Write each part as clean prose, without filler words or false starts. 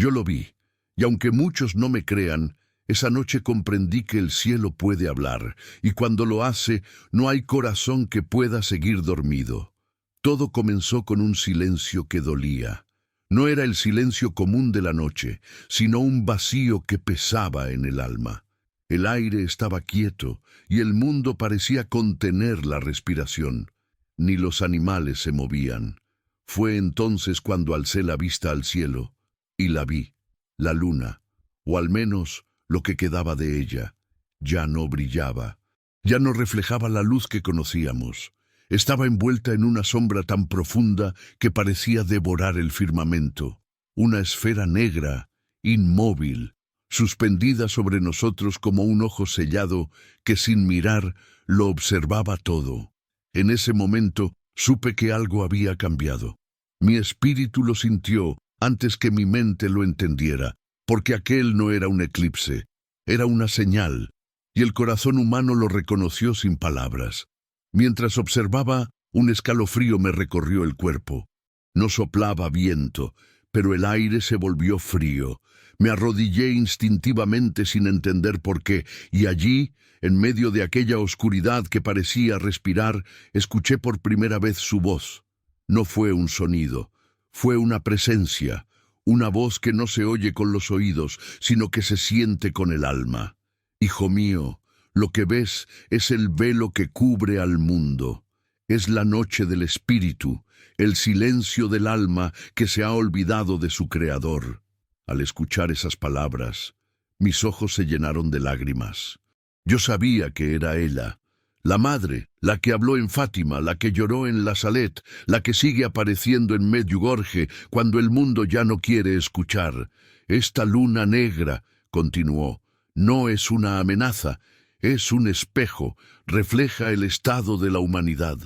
Yo lo vi, y aunque muchos no me crean, esa noche comprendí que el cielo puede hablar, y cuando lo hace, no hay corazón que pueda seguir dormido. Todo comenzó con un silencio que dolía. No era el silencio común de la noche, sino un vacío que pesaba en el alma. El aire estaba quieto, y el mundo parecía contener la respiración. Ni los animales se movían. Fue entonces cuando alcé la vista al cielo, y la vi, la luna, o al menos lo que quedaba de ella. Ya no brillaba, ya no reflejaba la luz que conocíamos. Estaba envuelta en una sombra tan profunda que parecía devorar el firmamento. Una esfera negra, inmóvil, suspendida sobre nosotros como un ojo sellado que sin mirar lo observaba todo. En ese momento supe que algo había cambiado. Mi espíritu lo sintió antes que mi mente lo entendiera, porque aquel no era un eclipse, era una señal, y el corazón humano lo reconoció sin palabras. Mientras observaba, un escalofrío me recorrió el cuerpo. No soplaba viento, pero el aire se volvió frío. Me arrodillé instintivamente sin entender por qué, y allí, en medio de aquella oscuridad que parecía respirar, escuché por primera vez su voz. No fue un sonido, fue una presencia, una voz que no se oye con los oídos, sino que se siente con el alma. Hijo mío, lo que ves es el velo que cubre al mundo. Es la noche del espíritu, el silencio del alma que se ha olvidado de su creador. Al escuchar esas palabras, mis ojos se llenaron de lágrimas. Yo sabía que era ella, la madre, la que habló en Fátima, la que lloró en La Salette, la que sigue apareciendo en Medjugorje cuando el mundo ya no quiere escuchar. Esta luna negra, continuó, no es una amenaza, es un espejo, refleja el estado de la humanidad.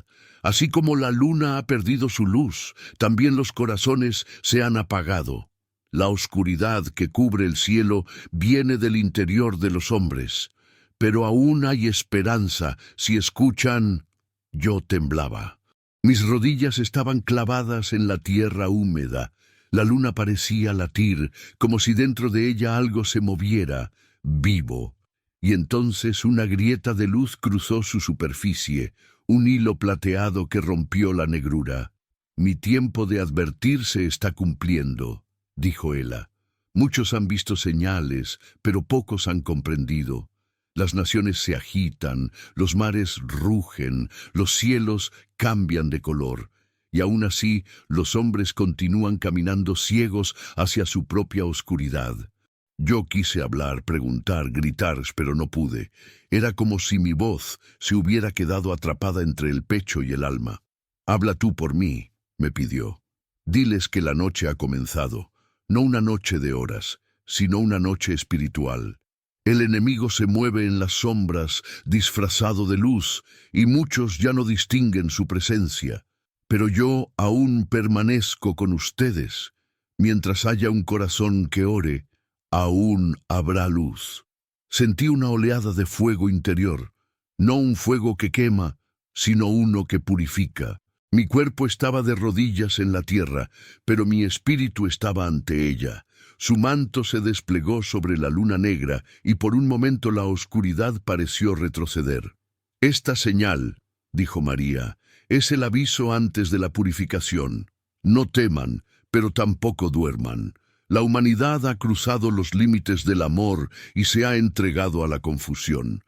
Así como la luna ha perdido su luz, también los corazones se han apagado. La oscuridad que cubre el cielo viene del interior de los hombres. Pero aún hay esperanza si escuchan. Yo temblaba. Mis rodillas estaban clavadas en la tierra húmeda. La luna parecía latir, como si dentro de ella algo se moviera, vivo. Y entonces una grieta de luz cruzó su superficie, un hilo plateado que rompió la negrura. Mi tiempo de advertir se está cumpliendo, dijo ella. Muchos han visto señales, pero pocos han comprendido. Las naciones se agitan, los mares rugen, los cielos cambian de color, y aún así los hombres continúan caminando ciegos hacia su propia oscuridad. Yo quise hablar, preguntar, gritar, pero no pude. Era como si mi voz se hubiera quedado atrapada entre el pecho y el alma. «Habla tú por mí», me pidió. «Diles que la noche ha comenzado, no una noche de horas, sino una noche espiritual. El enemigo se mueve en las sombras, disfrazado de luz, y muchos ya no distinguen su presencia. Pero yo aún permanezco con ustedes. Mientras haya un corazón que ore, aún habrá luz». Sentí una oleada de fuego interior, no un fuego que quema, sino uno que purifica. Mi cuerpo estaba de rodillas en la tierra, pero mi espíritu estaba ante ella. Su manto se desplegó sobre la luna negra y por un momento la oscuridad pareció retroceder. «Esta señal», dijo María, «es el aviso antes de la purificación. No teman, pero tampoco duerman. La humanidad ha cruzado los límites del amor y se ha entregado a la confusión.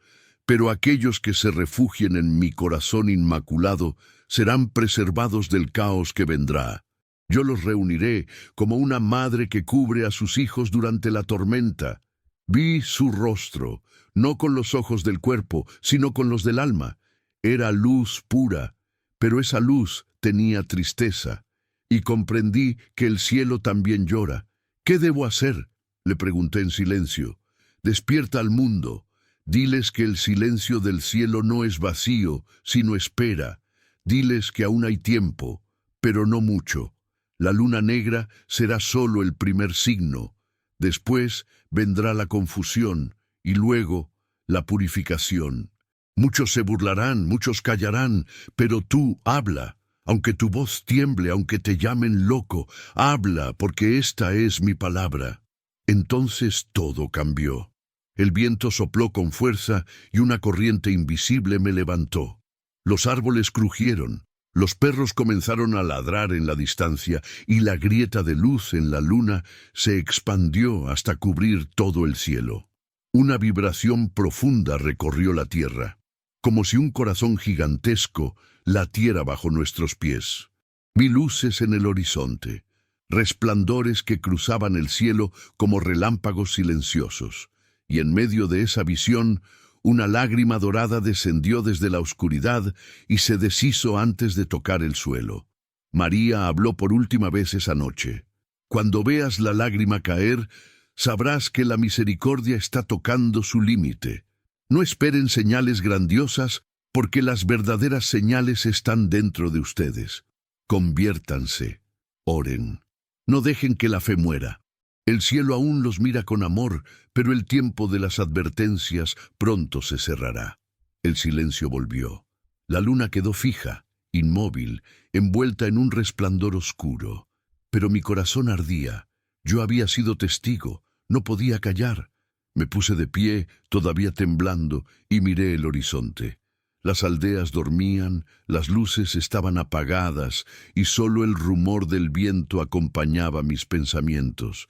Pero aquellos que se refugien en mi corazón inmaculado serán preservados del caos que vendrá. Yo los reuniré como una madre que cubre a sus hijos durante la tormenta. Vi su rostro, no con los ojos del cuerpo, sino con los del alma. Era luz pura, pero esa luz tenía tristeza. Y comprendí que el cielo también llora. «¿Qué debo hacer?», le pregunté en silencio. «Despierta al mundo. Diles que el silencio del cielo no es vacío, sino espera. Diles que aún hay tiempo, pero no mucho. La luna negra será solo el primer signo. Después vendrá la confusión y luego la purificación. Muchos se burlarán, muchos callarán, pero tú habla. Aunque tu voz tiemble, aunque te llamen loco, habla, porque esta es mi palabra. Entonces todo cambió. El viento sopló con fuerza y una corriente invisible me levantó. Los árboles crujieron, los perros comenzaron a ladrar en la distancia y la grieta de luz en la luna se expandió hasta cubrir todo el cielo. Una vibración profunda recorrió la tierra, como si un corazón gigantesco latiera bajo nuestros pies. Vi luces en el horizonte, resplandores que cruzaban el cielo como relámpagos silenciosos, y en medio de esa visión, una lágrima dorada descendió desde la oscuridad y se deshizo antes de tocar el suelo. María habló por última vez esa noche. Cuando veas la lágrima caer, sabrás que la misericordia está tocando su límite. No esperen señales grandiosas, porque las verdaderas señales están dentro de ustedes. Conviértanse, oren. No dejen que la fe muera. El cielo aún los mira con amor, pero el tiempo de las advertencias pronto se cerrará. El silencio volvió. La luna quedó fija, inmóvil, envuelta en un resplandor oscuro. Pero mi corazón ardía. Yo había sido testigo, no podía callar. Me puse de pie, todavía temblando, y miré el horizonte. Las aldeas dormían, las luces estaban apagadas, y solo el rumor del viento acompañaba mis pensamientos.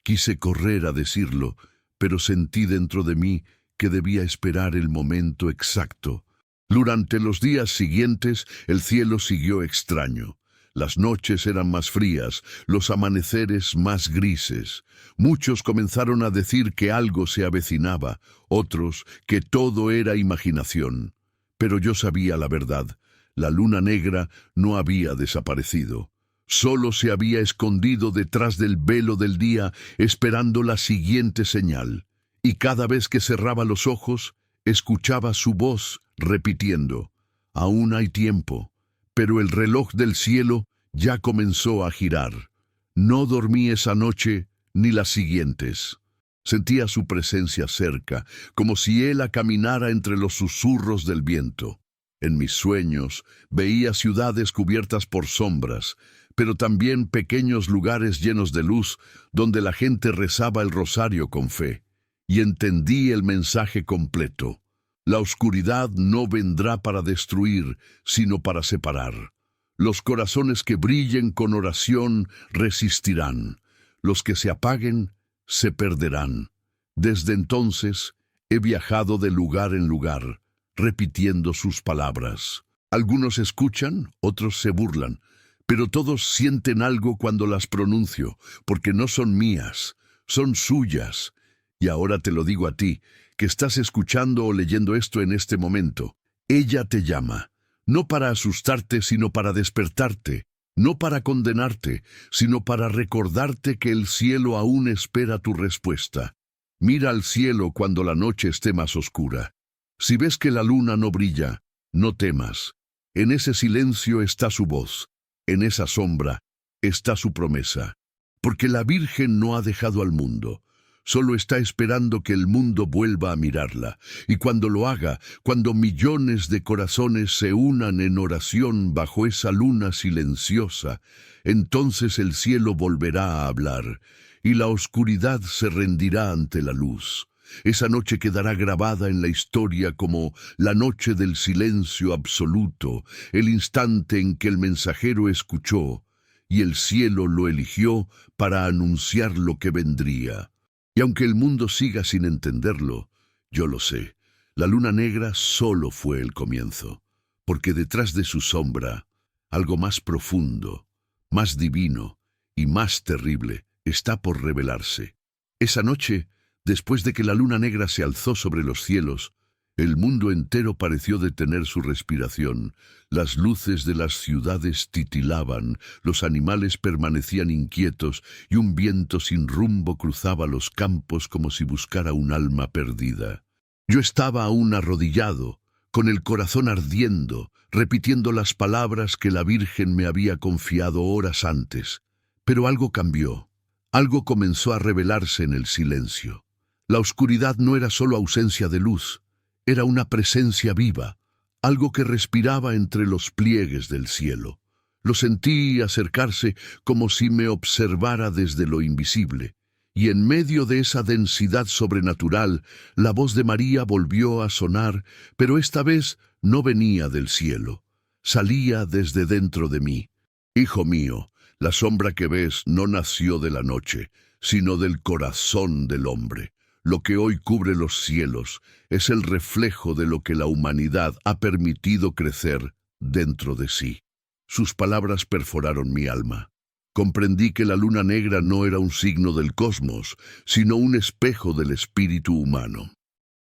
Quise correr a decirlo, pero sentí dentro de mí que debía esperar el momento exacto. Durante los días siguientes, el cielo siguió extraño. Las noches eran más frías, los amaneceres más grises. Muchos comenzaron a decir que algo se avecinaba, otros que todo era imaginación. Pero yo sabía la verdad. La luna negra no había desaparecido. Solo se había escondido detrás del velo del día, esperando la siguiente señal. Y cada vez que cerraba los ojos, escuchaba su voz repitiendo: «Aún hay tiempo». Pero el reloj del cielo ya comenzó a girar. No dormí esa noche ni las siguientes. Sentía su presencia cerca, como si él caminara entre los susurros del viento. En mis sueños veía ciudades cubiertas por sombras, pero también pequeños lugares llenos de luz donde la gente rezaba el rosario con fe. Y entendí el mensaje completo. La oscuridad no vendrá para destruir, sino para separar. Los corazones que brillen con oración resistirán. Los que se apaguen se perderán. Desde entonces he viajado de lugar en lugar, repitiendo sus palabras. Algunos escuchan, otros se burlan, pero todos sienten algo cuando las pronuncio, porque no son mías, son suyas. Y ahora te lo digo a ti, que estás escuchando o leyendo esto en este momento. Ella te llama, no para asustarte, sino para despertarte, no para condenarte, sino para recordarte que el cielo aún espera tu respuesta. Mira al cielo cuando la noche esté más oscura. Si ves que la luna no brilla, no temas. En ese silencio está su voz, en esa sombra está su promesa. Porque la Virgen no ha dejado al mundo. Solo está esperando que el mundo vuelva a mirarla. Y cuando lo haga, cuando millones de corazones se unan en oración bajo esa luna silenciosa, entonces el cielo volverá a hablar, y la oscuridad se rendirá ante la luz. Esa noche quedará grabada en la historia como la noche del silencio absoluto, el instante en que el mensajero escuchó, y el cielo lo eligió para anunciar lo que vendría. Y aunque el mundo siga sin entenderlo, yo lo sé, la luna negra solo fue el comienzo, porque detrás de su sombra, algo más profundo, más divino y más terrible está por revelarse. Esa noche, después de que la luna negra se alzó sobre los cielos, el mundo entero pareció detener su respiración. Las luces de las ciudades titilaban, los animales permanecían inquietos y un viento sin rumbo cruzaba los campos como si buscara un alma perdida. Yo estaba aún arrodillado, con el corazón ardiendo, repitiendo las palabras que la Virgen me había confiado horas antes. Pero algo cambió. Algo comenzó a revelarse en el silencio. La oscuridad no era solo ausencia de luz, era una presencia viva, algo que respiraba entre los pliegues del cielo. Lo sentí acercarse como si me observara desde lo invisible. Y en medio de esa densidad sobrenatural, la voz de María volvió a sonar, pero esta vez no venía del cielo. Salía desde dentro de mí. Hijo mío, la sombra que ves no nació de la noche, sino del corazón del hombre. Lo que hoy cubre los cielos es el reflejo de lo que la humanidad ha permitido crecer dentro de sí. Sus palabras perforaron mi alma. Comprendí que la luna negra no era un signo del cosmos, sino un espejo del espíritu humano.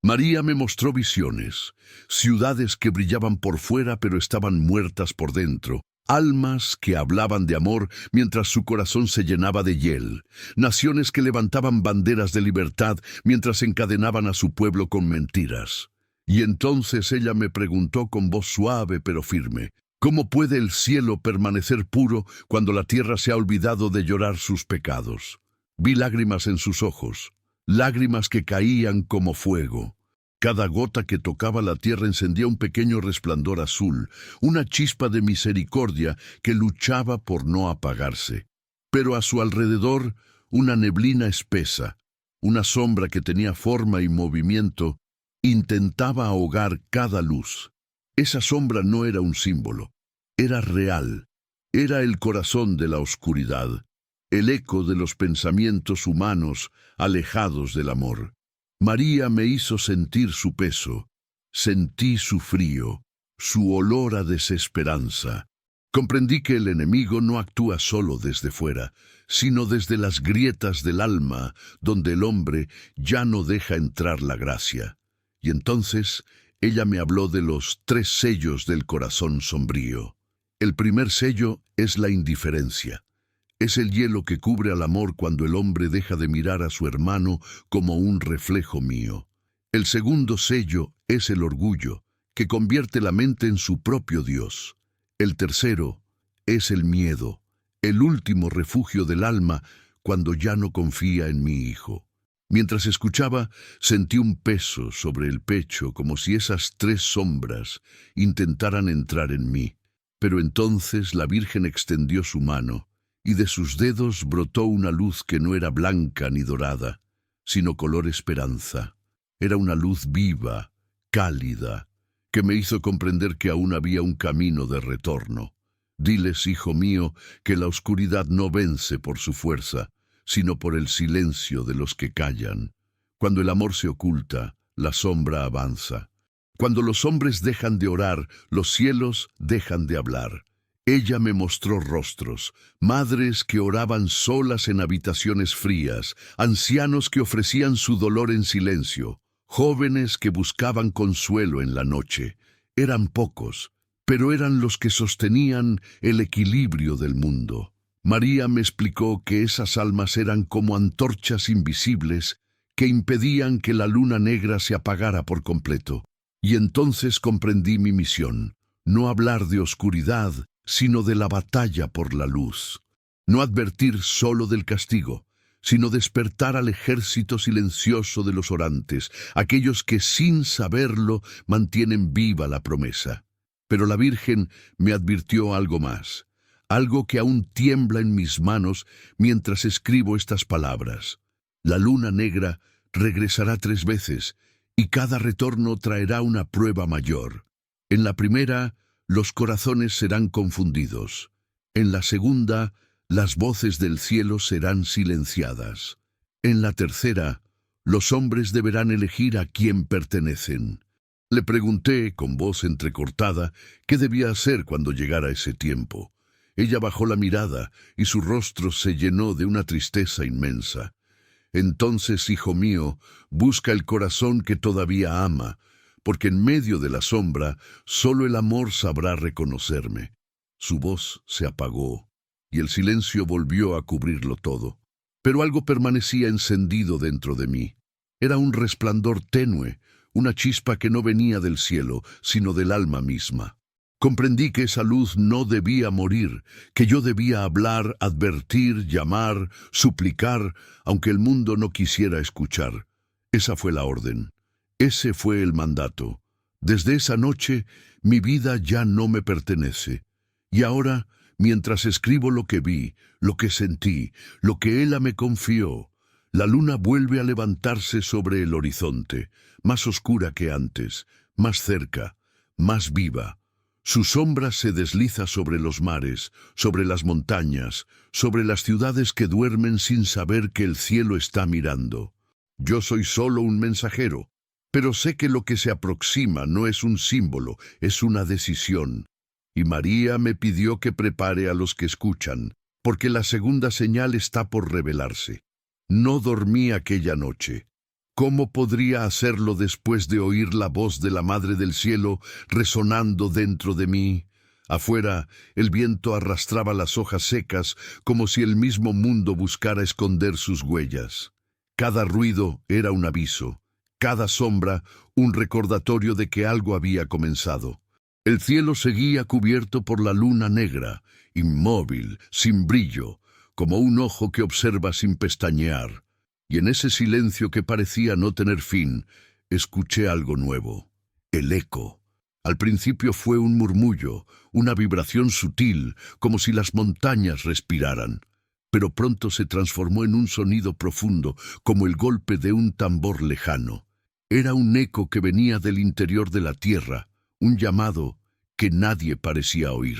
María me mostró visiones, ciudades que brillaban por fuera pero estaban muertas por dentro, almas que hablaban de amor mientras su corazón se llenaba de hiel, naciones que levantaban banderas de libertad mientras encadenaban a su pueblo con mentiras. Y entonces ella me preguntó con voz suave pero firme, ¿cómo puede el cielo permanecer puro cuando la tierra se ha olvidado de llorar sus pecados? Vi lágrimas en sus ojos, lágrimas que caían como fuego. Cada gota que tocaba la tierra encendía un pequeño resplandor azul, una chispa de misericordia que luchaba por no apagarse. Pero a su alrededor, una neblina espesa, una sombra que tenía forma y movimiento, intentaba ahogar cada luz. Esa sombra no era un símbolo, era real, era el corazón de la oscuridad, el eco de los pensamientos humanos alejados del amor. María me hizo sentir su peso, sentí su frío, su olor a desesperanza. Comprendí que el enemigo no actúa solo desde fuera, sino desde las grietas del alma, donde el hombre ya no deja entrar la gracia. Y entonces ella me habló de los 3 sellos del corazón sombrío. El primer sello es la indiferencia. Es el hielo que cubre al amor cuando el hombre deja de mirar a su hermano como un reflejo mío. El segundo sello es el orgullo, que convierte la mente en su propio Dios. El tercero es el miedo, el último refugio del alma cuando ya no confía en mi hijo. Mientras escuchaba, sentí un peso sobre el pecho como si esas 3 sombras intentaran entrar en mí. Pero entonces la Virgen extendió su mano, y de sus dedos brotó una luz que no era blanca ni dorada, sino color esperanza. Era una luz viva, cálida, que me hizo comprender que aún había un camino de retorno. Diles, hijo mío, que la oscuridad no vence por su fuerza, sino por el silencio de los que callan. Cuando el amor se oculta, la sombra avanza. Cuando los hombres dejan de orar, los cielos dejan de hablar. Ella me mostró rostros, madres que oraban solas en habitaciones frías, ancianos que ofrecían su dolor en silencio, jóvenes que buscaban consuelo en la noche. Eran pocos, pero eran los que sostenían el equilibrio del mundo. María me explicó que esas almas eran como antorchas invisibles que impedían que la luna negra se apagara por completo. Y entonces comprendí mi misión, no hablar de oscuridad, sino de la batalla por la luz. No advertir solo del castigo, sino despertar al ejército silencioso de los orantes, aquellos que sin saberlo mantienen viva la promesa. Pero la Virgen me advirtió algo más, algo que aún tiembla en mis manos mientras escribo estas palabras. La luna negra regresará 3 veces, y cada retorno traerá una prueba mayor. En la primera, los corazones serán confundidos. En la segunda, las voces del cielo serán silenciadas. En la tercera, los hombres deberán elegir a quién pertenecen. Le pregunté, con voz entrecortada, qué debía hacer cuando llegara ese tiempo. Ella bajó la mirada y su rostro se llenó de una tristeza inmensa. Entonces, hijo mío, busca el corazón que todavía ama, porque en medio de la sombra solo el amor sabrá reconocerme. Su voz se apagó, y el silencio volvió a cubrirlo todo. Pero algo permanecía encendido dentro de mí. Era un resplandor tenue, una chispa que no venía del cielo, sino del alma misma. Comprendí que esa luz no debía morir, que yo debía hablar, advertir, llamar, suplicar, aunque el mundo no quisiera escuchar. Esa fue la orden. Ese fue el mandato. Desde esa noche, mi vida ya no me pertenece. Y ahora, Mientras escribo lo que vi, lo que sentí, lo que Ela me confió, la luna vuelve a levantarse sobre el horizonte, más oscura que antes, más cerca, más viva. Su sombra se desliza sobre los mares, sobre las montañas, sobre las ciudades que duermen sin saber que el cielo está mirando. Yo soy solo un mensajero, pero sé que lo que se aproxima no es un símbolo, es una decisión. Y María me pidió que prepare a los que escuchan, porque la segunda señal está por revelarse. No dormí aquella noche. ¿Cómo podría hacerlo después de oír la voz de la Madre del Cielo resonando dentro de mí? Afuera, el viento arrastraba las hojas secas como si el mismo mundo buscara esconder sus huellas. Cada ruido era un aviso, cada sombra un recordatorio de que algo había comenzado. El cielo seguía cubierto por la luna negra, inmóvil, sin brillo, como un ojo que observa sin pestañear. Y en ese silencio que parecía no tener fin, escuché algo nuevo. El eco. Al principio fue un murmullo, una vibración sutil, como si las montañas respiraran. Pero pronto se transformó en un sonido profundo, como el golpe de un tambor lejano. Era un eco que venía del interior de la tierra, un llamado que nadie parecía oír,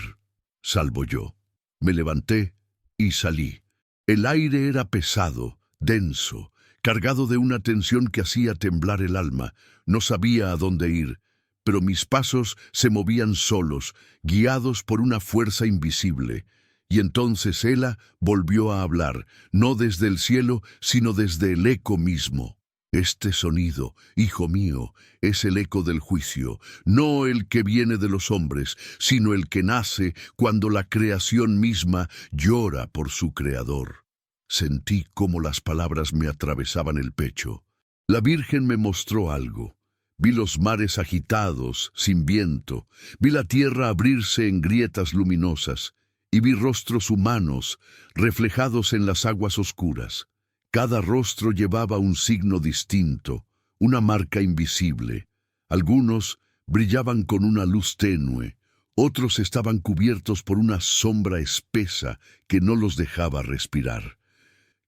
salvo yo. Me levanté y salí. El aire era pesado, denso, cargado de una tensión que hacía temblar el alma. No sabía a dónde ir, pero mis pasos se movían solos, guiados por una fuerza invisible. Y entonces Ela volvió a hablar, no desde el cielo, sino desde el eco mismo. Este sonido, hijo mío, es el eco del juicio, no el que viene de los hombres, sino el que nace cuando la creación misma llora por su creador. Sentí cómo las palabras me atravesaban el pecho. La Virgen me mostró algo. Vi los mares agitados, sin viento, vi la tierra abrirse en grietas luminosas, y vi rostros humanos reflejados en las aguas oscuras. Cada rostro llevaba un signo distinto, una marca invisible. Algunos brillaban con una luz tenue, otros estaban cubiertos por una sombra espesa que no los dejaba respirar.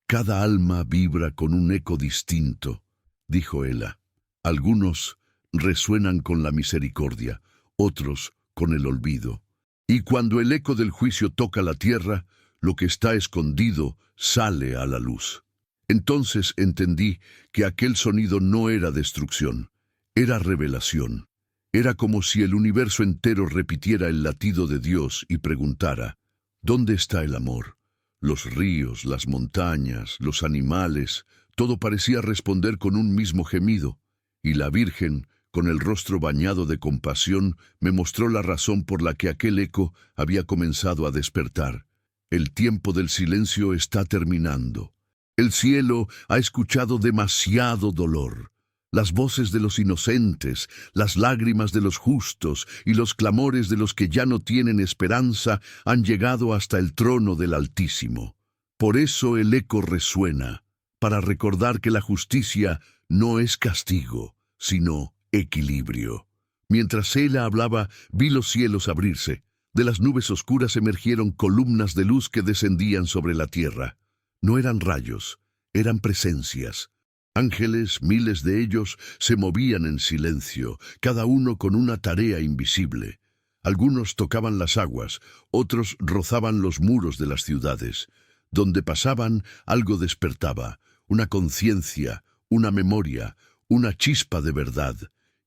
Cada alma vibra con un eco distinto, dijo Ela. Algunos resuenan con la misericordia, otros con el olvido. Y cuando el eco del juicio toca la tierra, lo que está escondido sale a la luz. Entonces entendí que aquel sonido no era destrucción, era revelación. Era como si el universo entero repitiera el latido de Dios y preguntara, ¿dónde está el amor? Los ríos, las montañas, los animales, todo parecía responder con un mismo gemido, y la Virgen, con el rostro bañado de compasión, me mostró la razón por la que aquel eco había comenzado a despertar. El tiempo del silencio está terminando. El cielo ha escuchado demasiado dolor. Las voces de los inocentes, las lágrimas de los justos y los clamores de los que ya no tienen esperanza han llegado hasta el trono del Altísimo. Por eso el eco resuena, para recordar que la justicia no es castigo, sino equilibrio. Mientras Ela hablaba, vi los cielos abrirse. De las nubes oscuras emergieron columnas de luz que descendían sobre la tierra. No eran rayos, eran presencias. Ángeles, miles de ellos, se movían en silencio, cada uno con una tarea invisible. Algunos tocaban las aguas, otros rozaban los muros de las ciudades. Donde pasaban, algo despertaba, una conciencia, una memoria, una chispa de verdad.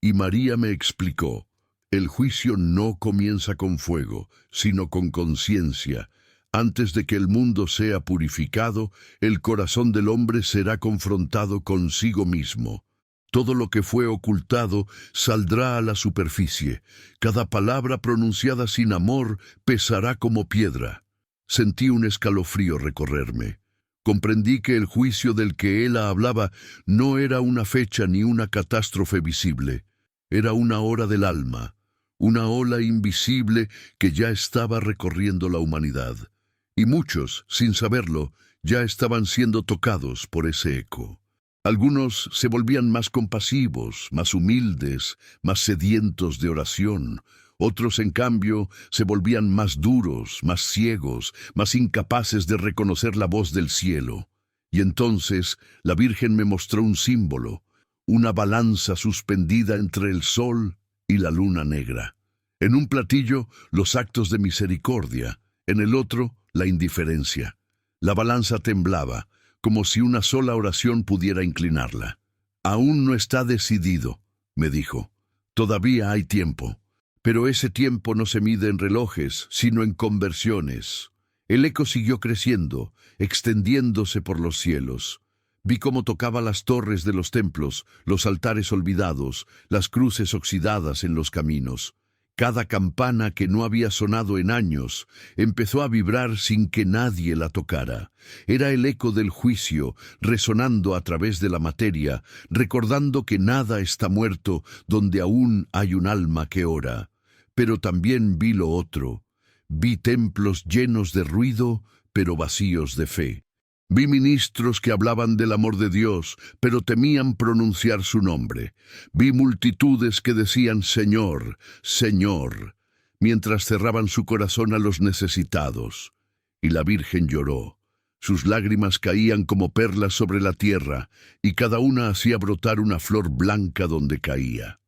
Y María me explicó, el juicio no comienza con fuego, sino con conciencia. Antes de que el mundo sea purificado, el corazón del hombre será confrontado consigo mismo. Todo lo que fue ocultado saldrá a la superficie. Cada palabra pronunciada sin amor pesará como piedra. Sentí un escalofrío recorrerme. Comprendí que el juicio del que Ela hablaba no era una fecha ni una catástrofe visible. Era una hora del alma, una ola invisible que ya estaba recorriendo la humanidad. Y muchos, sin saberlo, ya estaban siendo tocados por ese eco. Algunos se volvían más compasivos, más humildes, más sedientos de oración. Otros, en cambio, se volvían más duros, más ciegos, más incapaces de reconocer la voz del cielo. Y entonces la Virgen me mostró un símbolo, una balanza suspendida entre el sol y la luna negra. En un platillo, los actos de misericordia, en el otro, la indiferencia. La balanza temblaba, como si una sola oración pudiera inclinarla. «Aún no está decidido», me dijo. «Todavía hay tiempo». Pero ese tiempo no se mide en relojes, sino en conversiones. El eco siguió creciendo, extendiéndose por los cielos. Vi cómo tocaba las torres de los templos, los altares olvidados, las cruces oxidadas en los caminos. Cada campana que no había sonado en años empezó a vibrar sin que nadie la tocara. Era el eco del juicio, resonando a través de la materia, recordando que nada está muerto donde aún hay un alma que ora. Pero también vi lo otro. Vi templos llenos de ruido, pero vacíos de fe. Vi ministros que hablaban del amor de Dios, pero temían pronunciar su nombre. Vi multitudes que decían «Señor, Señor», mientras cerraban su corazón a los necesitados. Y la Virgen lloró. Sus lágrimas caían como perlas sobre la tierra, y cada una hacía brotar una flor blanca donde caía.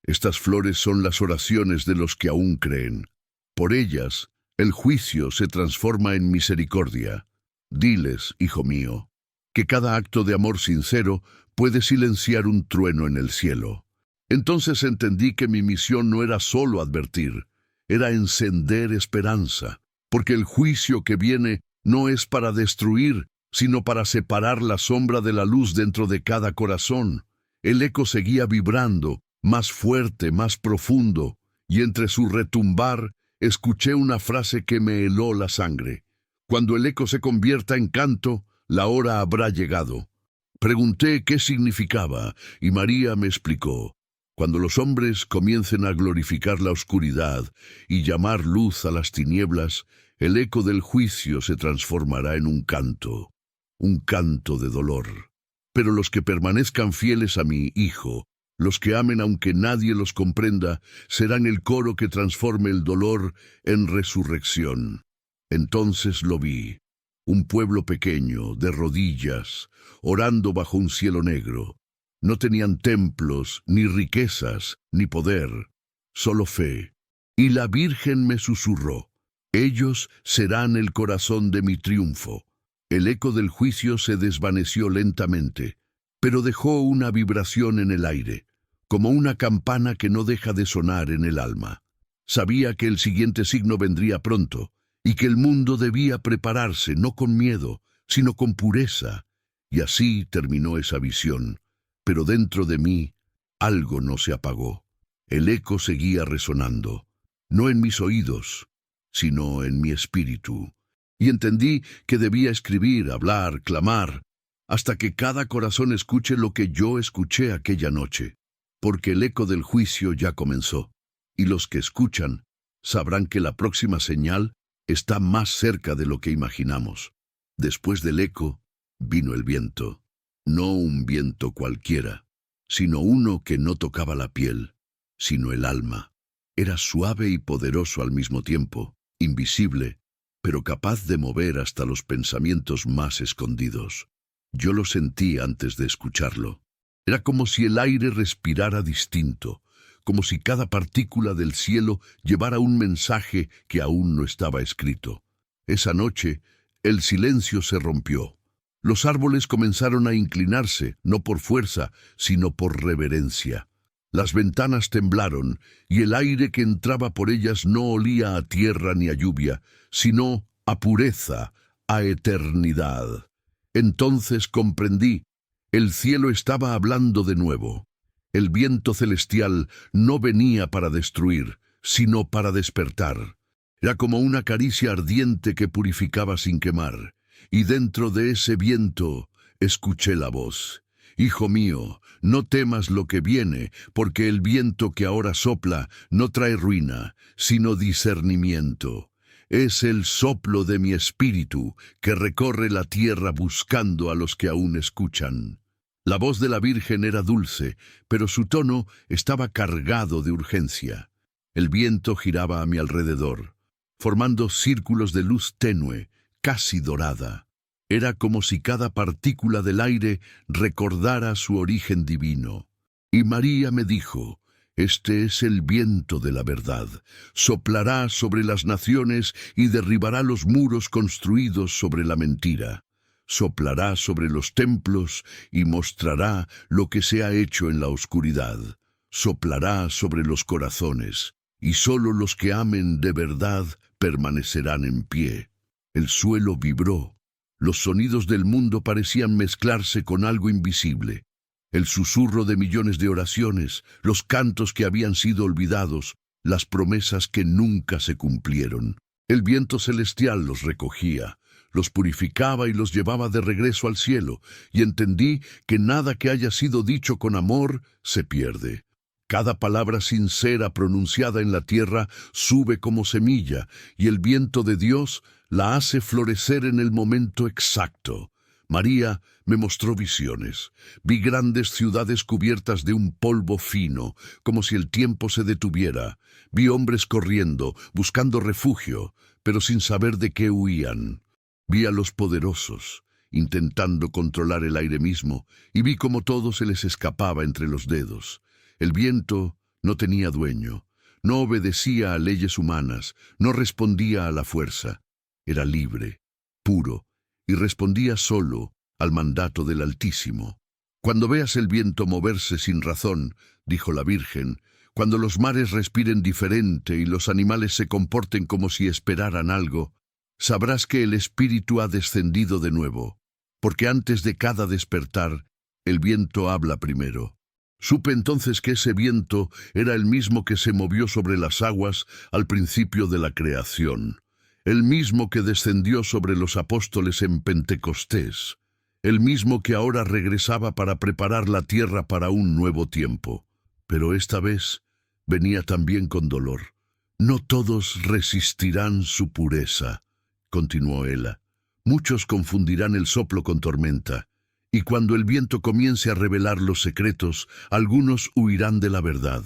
Estas flores son las oraciones de los que aún creen. Por ellas, el juicio se transforma en misericordia. Diles, hijo mío, que cada acto de amor sincero puede silenciar un trueno en el cielo. Entonces entendí que mi misión no era solo advertir, era encender esperanza, porque el juicio que viene no es para destruir, sino para separar la sombra de la luz dentro de cada corazón. El eco seguía vibrando, más fuerte, más profundo, y entre su retumbar escuché una frase que me heló la sangre. Cuando el eco se convierta en canto, la hora habrá llegado. Pregunté qué significaba, y María me explicó. Cuando los hombres comiencen a glorificar la oscuridad y llamar luz a las tinieblas, el eco del juicio se transformará en un canto de dolor. Pero los que permanezcan fieles a mi Hijo, los que amen aunque nadie los comprenda, serán el coro que transforme el dolor en resurrección. Entonces lo vi, un pueblo pequeño, de rodillas, orando bajo un cielo negro. No tenían templos, ni riquezas, ni poder, solo fe. Y la Virgen me susurró, ellos serán el corazón de mi triunfo. El eco del juicio se desvaneció lentamente, pero dejó una vibración en el aire, como una campana que no deja de sonar en el alma. Sabía que el siguiente signo vendría pronto, y que el mundo debía prepararse, no con miedo, sino con pureza. Y así terminó esa visión. Pero dentro de mí, algo no se apagó. El eco seguía resonando, no en mis oídos, sino en mi espíritu. Y entendí que debía escribir, hablar, clamar, hasta que cada corazón escuche lo que yo escuché aquella noche. Porque el eco del juicio ya comenzó, y los que escuchan sabrán que la próxima señal está más cerca de lo que imaginamos. Después del eco, vino el viento. No un viento cualquiera, sino uno que no tocaba la piel, sino el alma. Era suave y poderoso al mismo tiempo, invisible, pero capaz de mover hasta los pensamientos más escondidos. Yo lo sentí antes de escucharlo. Era como si el aire respirara distinto, como si cada partícula del cielo llevara un mensaje que aún no estaba escrito. Esa noche, el silencio se rompió. Los árboles comenzaron a inclinarse, no por fuerza, sino por reverencia. Las ventanas temblaron, y el aire que entraba por ellas no olía a tierra ni a lluvia, sino a pureza, a eternidad. Entonces comprendí, el cielo estaba hablando de nuevo. El viento celestial no venía para destruir, sino para despertar. Era como una caricia ardiente que purificaba sin quemar. Y dentro de ese viento escuché la voz. Hijo mío, no temas lo que viene, porque el viento que ahora sopla no trae ruina, sino discernimiento. Es el soplo de mi espíritu que recorre la tierra buscando a los que aún escuchan. La voz de la Virgen era dulce, pero su tono estaba cargado de urgencia. El viento giraba a mi alrededor, formando círculos de luz tenue, casi dorada. Era como si cada partícula del aire recordara su origen divino. Y María me dijo: «Este es el viento de la verdad. Soplará sobre las naciones y derribará los muros construidos sobre la mentira. Soplará sobre los templos y mostrará lo que se ha hecho en la oscuridad. Soplará sobre los corazones, y sólo los que amen de verdad permanecerán en pie». El suelo vibró. Los sonidos del mundo parecían mezclarse con algo invisible. El susurro de millones de oraciones, los cantos que habían sido olvidados, las promesas que nunca se cumplieron. El viento celestial los recogía, los purificaba y los llevaba de regreso al cielo, y entendí que nada que haya sido dicho con amor se pierde. Cada palabra sincera pronunciada en la tierra sube como semilla, y el viento de Dios la hace florecer en el momento exacto. María me mostró visiones. Vi grandes ciudades cubiertas de un polvo fino, como si el tiempo se detuviera. Vi hombres corriendo, buscando refugio, pero sin saber de qué huían. Vi a los poderosos, intentando controlar el aire mismo, y vi cómo todo se les escapaba entre los dedos. El viento no tenía dueño, no obedecía a leyes humanas, no respondía a la fuerza. Era libre, puro, y respondía solo al mandato del Altísimo. «Cuando veas el viento moverse sin razón», dijo la Virgen, «cuando los mares respiren diferente y los animales se comporten como si esperaran algo, sabrás que el Espíritu ha descendido de nuevo, porque antes de cada despertar, el viento habla primero». Supe entonces que ese viento era el mismo que se movió sobre las aguas al principio de la creación, el mismo que descendió sobre los apóstoles en Pentecostés, el mismo que ahora regresaba para preparar la tierra para un nuevo tiempo. Pero esta vez venía también con dolor. «No todos resistirán su pureza», continuó ella. «Muchos confundirán el soplo con tormenta. Y cuando el viento comience a revelar los secretos, algunos huirán de la verdad.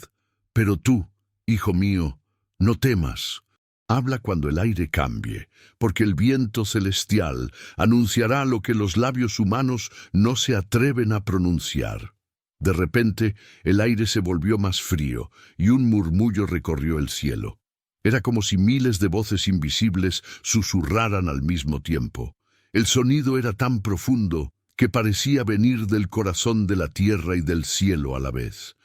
Pero tú, hijo mío, no temas. Habla cuando el aire cambie, porque el viento celestial anunciará lo que los labios humanos no se atreven a pronunciar». De repente, el aire se volvió más frío y un murmullo recorrió el cielo. Era como si miles de voces invisibles susurraran al mismo tiempo. El sonido era tan profundo que parecía venir del corazón de la tierra y del cielo a la vez.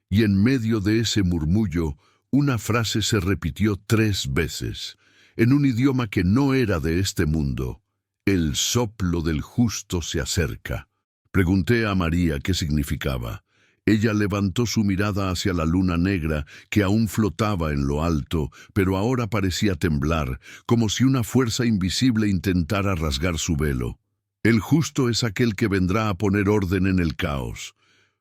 Y en medio de ese murmullo, una frase se repitió 3 veces, en un idioma que no era de este mundo: «El soplo del justo se acerca». Pregunté a María qué significaba. Ella levantó su mirada hacia la luna negra que aún flotaba en lo alto, pero ahora parecía temblar, como si una fuerza invisible intentara rasgar su velo. «El justo es aquel que vendrá a poner orden en el caos.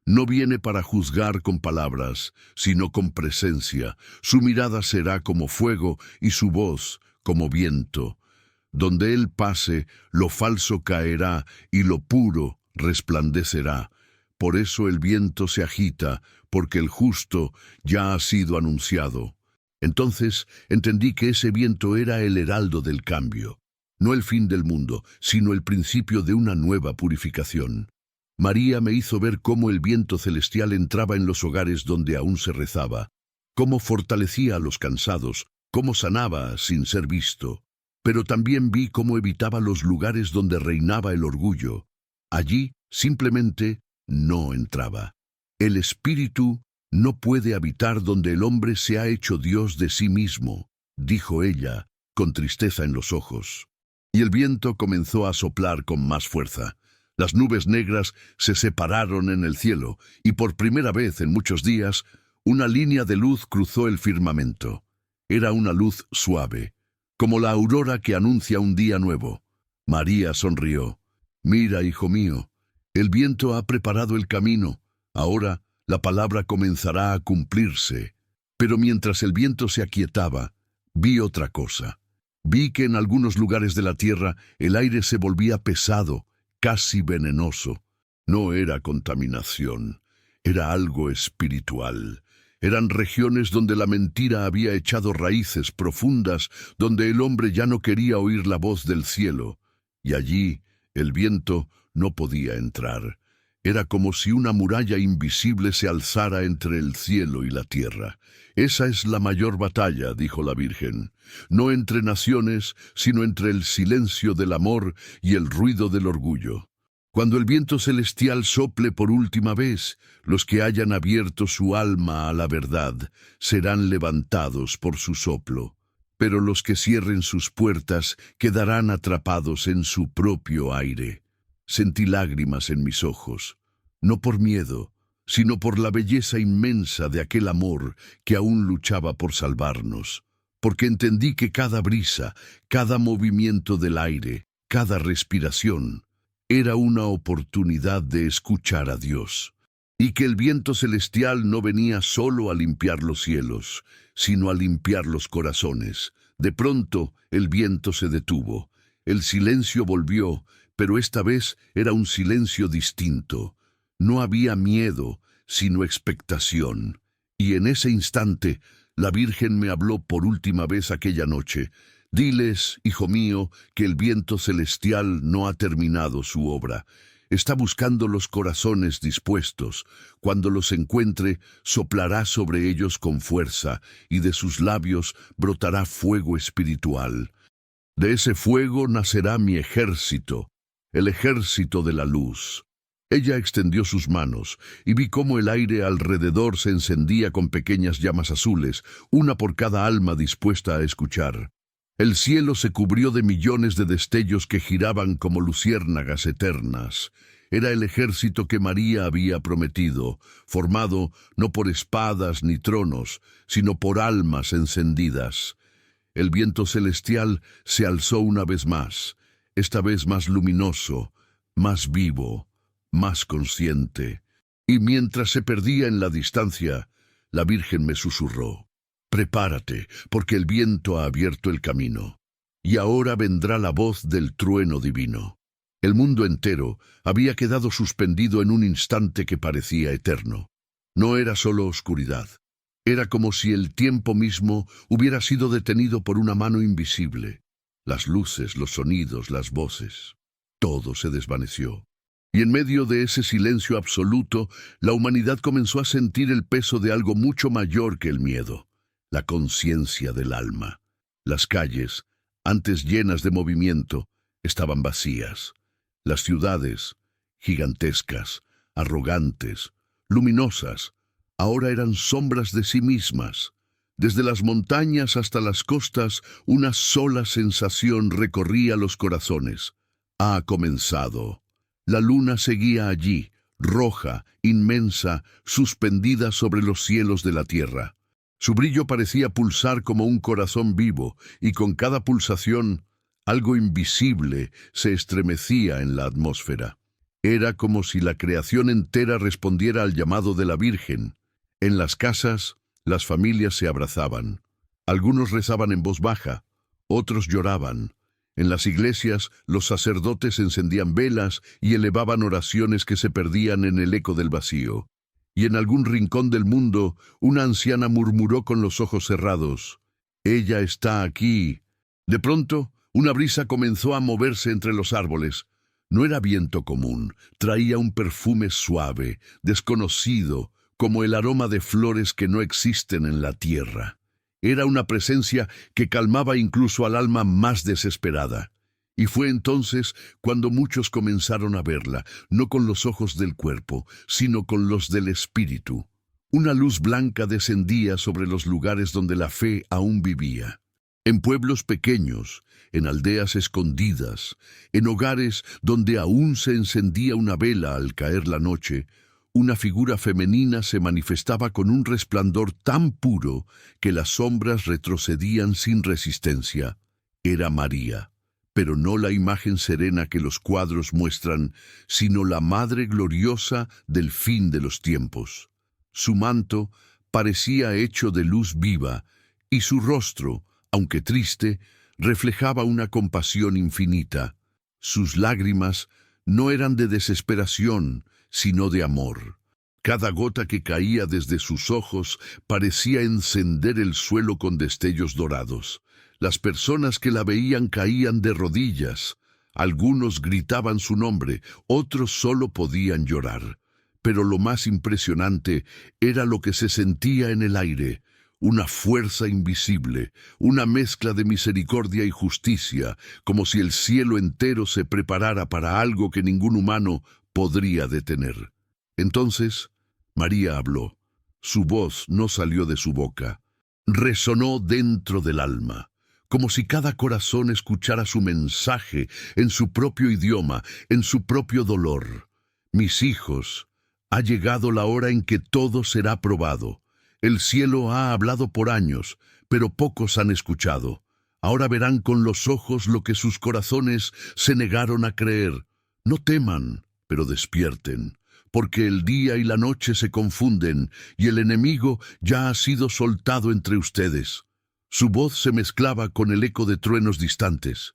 No viene para juzgar con palabras, sino con presencia. Su mirada será como fuego y su voz como viento. Donde él pase, lo falso caerá y lo puro resplandecerá. Por eso el viento se agita, porque el justo ya ha sido anunciado». Entonces entendí que ese viento era el heraldo del cambio. No el fin del mundo, sino el principio de una nueva purificación. María me hizo ver cómo el viento celestial entraba en los hogares donde aún se rezaba, cómo fortalecía a los cansados, cómo sanaba sin ser visto. Pero también vi cómo evitaba los lugares donde reinaba el orgullo. Allí simplemente no entraba. El espíritu no puede habitar donde el hombre se ha hecho Dios de sí mismo, dijo ella, con tristeza en los ojos. Y el viento comenzó a soplar con más fuerza. Las nubes negras se separaron en el cielo, y por primera vez en muchos días, una línea de luz cruzó el firmamento. Era una luz suave, como la aurora que anuncia un día nuevo. María sonrió. «Mira, hijo mío, el viento ha preparado el camino. Ahora la palabra comenzará a cumplirse». Pero mientras el viento se aquietaba, vi otra cosa. Vi que en algunos lugares de la tierra el aire se volvía pesado, casi venenoso. No era contaminación, era algo espiritual. Eran regiones donde la mentira había echado raíces profundas, donde el hombre ya no quería oír la voz del cielo, y allí el viento no podía entrar. Era como si una muralla invisible se alzara entre el cielo y la tierra. Esa es la mayor batalla, dijo la Virgen, no entre naciones, sino entre el silencio del amor y el ruido del orgullo. Cuando el viento celestial sople por última vez, los que hayan abierto su alma a la verdad serán levantados por su soplo, pero los que cierren sus puertas quedarán atrapados en su propio aire. Sentí lágrimas en mis ojos, no por miedo, sino por la belleza inmensa de aquel amor que aún luchaba por salvarnos, porque entendí que cada brisa, cada movimiento del aire, cada respiración, era una oportunidad de escuchar a Dios, y que el viento celestial no venía solo a limpiar los cielos, sino a limpiar los corazones. De pronto el viento se detuvo, el silencio volvió, pero esta vez era un silencio distinto. No había miedo, sino expectación, y en ese instante la Virgen me habló por última vez aquella noche. Diles, hijo mío, que el viento celestial no ha terminado su obra. Está buscando los corazones dispuestos. Cuando los encuentre, soplará sobre ellos con fuerza, y de sus labios brotará fuego espiritual. De ese fuego nacerá mi ejército, el ejército de la luz. Ella extendió sus manos, y vi cómo el aire alrededor se encendía con pequeñas llamas azules, una por cada alma dispuesta a escuchar. El cielo se cubrió de millones de destellos que giraban como luciérnagas eternas. Era el ejército que María había prometido, formado no por espadas ni tronos, sino por almas encendidas. El viento celestial se alzó una vez más, esta vez más luminoso, más vivo, más consciente. Y mientras se perdía en la distancia, la Virgen me susurró: «Prepárate, porque el viento ha abierto el camino, y ahora vendrá la voz del trueno divino». El mundo entero había quedado suspendido en un instante que parecía eterno. No era solo oscuridad. Era como si el tiempo mismo hubiera sido detenido por una mano invisible. Las luces, los sonidos, las voces, todo se desvaneció. Y en medio de ese silencio absoluto, la humanidad comenzó a sentir el peso de algo mucho mayor que el miedo: la conciencia del alma. Las calles, antes llenas de movimiento, estaban vacías. Las ciudades, gigantescas, arrogantes, luminosas, ahora eran sombras de sí mismas. Desde las montañas hasta las costas, una sola sensación recorría los corazones: ha comenzado. La luna seguía allí, roja, inmensa, suspendida sobre los cielos de la tierra. Su brillo parecía pulsar como un corazón vivo, y con cada pulsación algo invisible se estremecía en la atmósfera. Era como si la creación entera respondiera al llamado de la Virgen. En las casas, las familias se abrazaban. Algunos rezaban en voz baja, otros lloraban. En las iglesias, los sacerdotes encendían velas y elevaban oraciones que se perdían en el eco del vacío. Y en algún rincón del mundo, una anciana murmuró con los ojos cerrados: «Ella está aquí». De pronto, una brisa comenzó a moverse entre los árboles. No era viento común, traía un perfume suave, desconocido, como el aroma de flores que no existen en la tierra. Era una presencia que calmaba incluso al alma más desesperada. Y fue entonces cuando muchos comenzaron a verla, no con los ojos del cuerpo, sino con los del espíritu. Una luz blanca descendía sobre los lugares donde la fe aún vivía. En pueblos pequeños, en aldeas escondidas, en hogares donde aún se encendía una vela al caer la noche, una figura femenina se manifestaba con un resplandor tan puro que las sombras retrocedían sin resistencia. Era María, pero no la imagen serena que los cuadros muestran, sino la Madre gloriosa del fin de los tiempos. Su manto parecía hecho de luz viva, y su rostro, aunque triste, reflejaba una compasión infinita. Sus lágrimas no eran de desesperación, sino de amor. Cada gota que caía desde sus ojos parecía encender el suelo con destellos dorados. Las personas que la veían caían de rodillas. Algunos gritaban su nombre, otros solo podían llorar. Pero lo más impresionante era lo que se sentía en el aire. Una fuerza invisible, una mezcla de misericordia y justicia, como si el cielo entero se preparara para algo que ningún humano podría detener. Entonces, María habló. Su voz no salió de su boca. Resonó dentro del alma, como si cada corazón escuchara su mensaje en su propio idioma, en su propio dolor. Mis hijos, ha llegado la hora en que todo será probado. El cielo ha hablado por años, pero pocos han escuchado. Ahora verán con los ojos lo que sus corazones se negaron a creer. No teman, pero despierten, porque el día y la noche se confunden, y el enemigo ya ha sido soltado entre ustedes. Su voz se mezclaba con el eco de truenos distantes.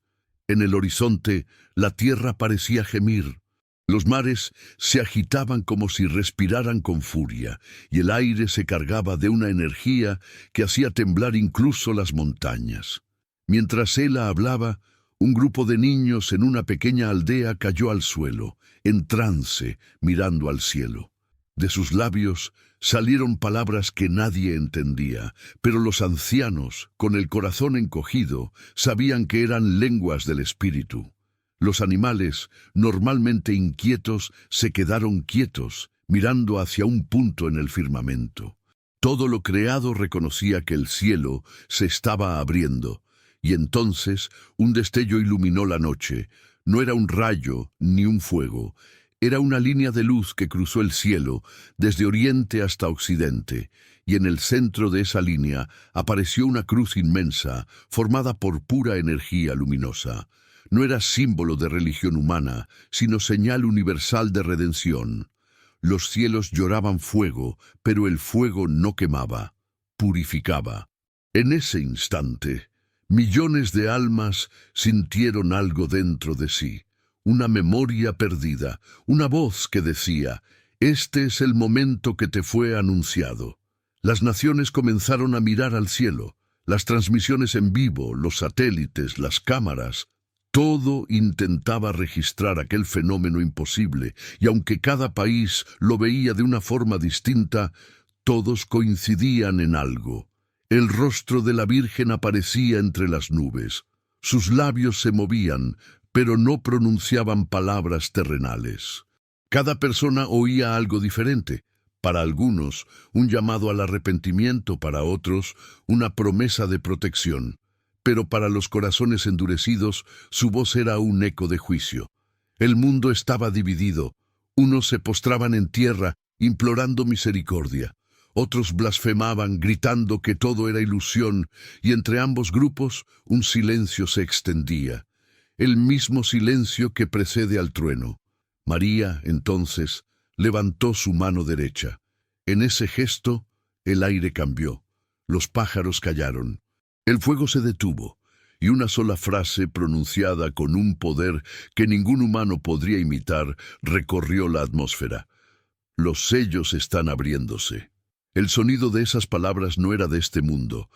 En el horizonte, la tierra parecía gemir. Los mares se agitaban como si respiraran con furia, y el aire se cargaba de una energía que hacía temblar incluso las montañas. Mientras Ela hablaba, un grupo de niños en una pequeña aldea cayó al suelo, en trance, mirando al cielo. De sus labios salieron palabras que nadie entendía, pero los ancianos, con el corazón encogido, sabían que eran lenguas del espíritu. Los animales, normalmente inquietos, se quedaron quietos, mirando hacia un punto en el firmamento. Todo lo creado reconocía que el cielo se estaba abriendo, y entonces un destello iluminó la noche. No era un rayo ni un fuego, era una línea de luz que cruzó el cielo desde oriente hasta occidente, y en el centro de esa línea apareció una cruz inmensa, formada por pura energía luminosa. No era símbolo de religión humana, sino señal universal de redención. Los cielos lloraban fuego, pero el fuego no quemaba, purificaba. En ese instante, millones de almas sintieron algo dentro de sí, una memoria perdida, una voz que decía: «Este es el momento que te fue anunciado». Las naciones comenzaron a mirar al cielo, las transmisiones en vivo, los satélites, las cámaras. Todo intentaba registrar aquel fenómeno imposible, y aunque cada país lo veía de una forma distinta, todos coincidían en algo. El rostro de la Virgen aparecía entre las nubes. Sus labios se movían, pero no pronunciaban palabras terrenales. Cada persona oía algo diferente. Para algunos, un llamado al arrepentimiento; para otros, una promesa de protección. Pero para los corazones endurecidos, su voz era un eco de juicio. El mundo estaba dividido. Unos se postraban en tierra, implorando misericordia. Otros blasfemaban, gritando que todo era ilusión, y entre ambos grupos un silencio se extendía. El mismo silencio que precede al trueno. María, entonces, levantó su mano derecha. En ese gesto, el aire cambió. Los pájaros callaron. El fuego se detuvo, y una sola frase pronunciada con un poder que ningún humano podría imitar recorrió la atmósfera. Los sellos están abriéndose. El sonido de esas palabras no era de este mundo.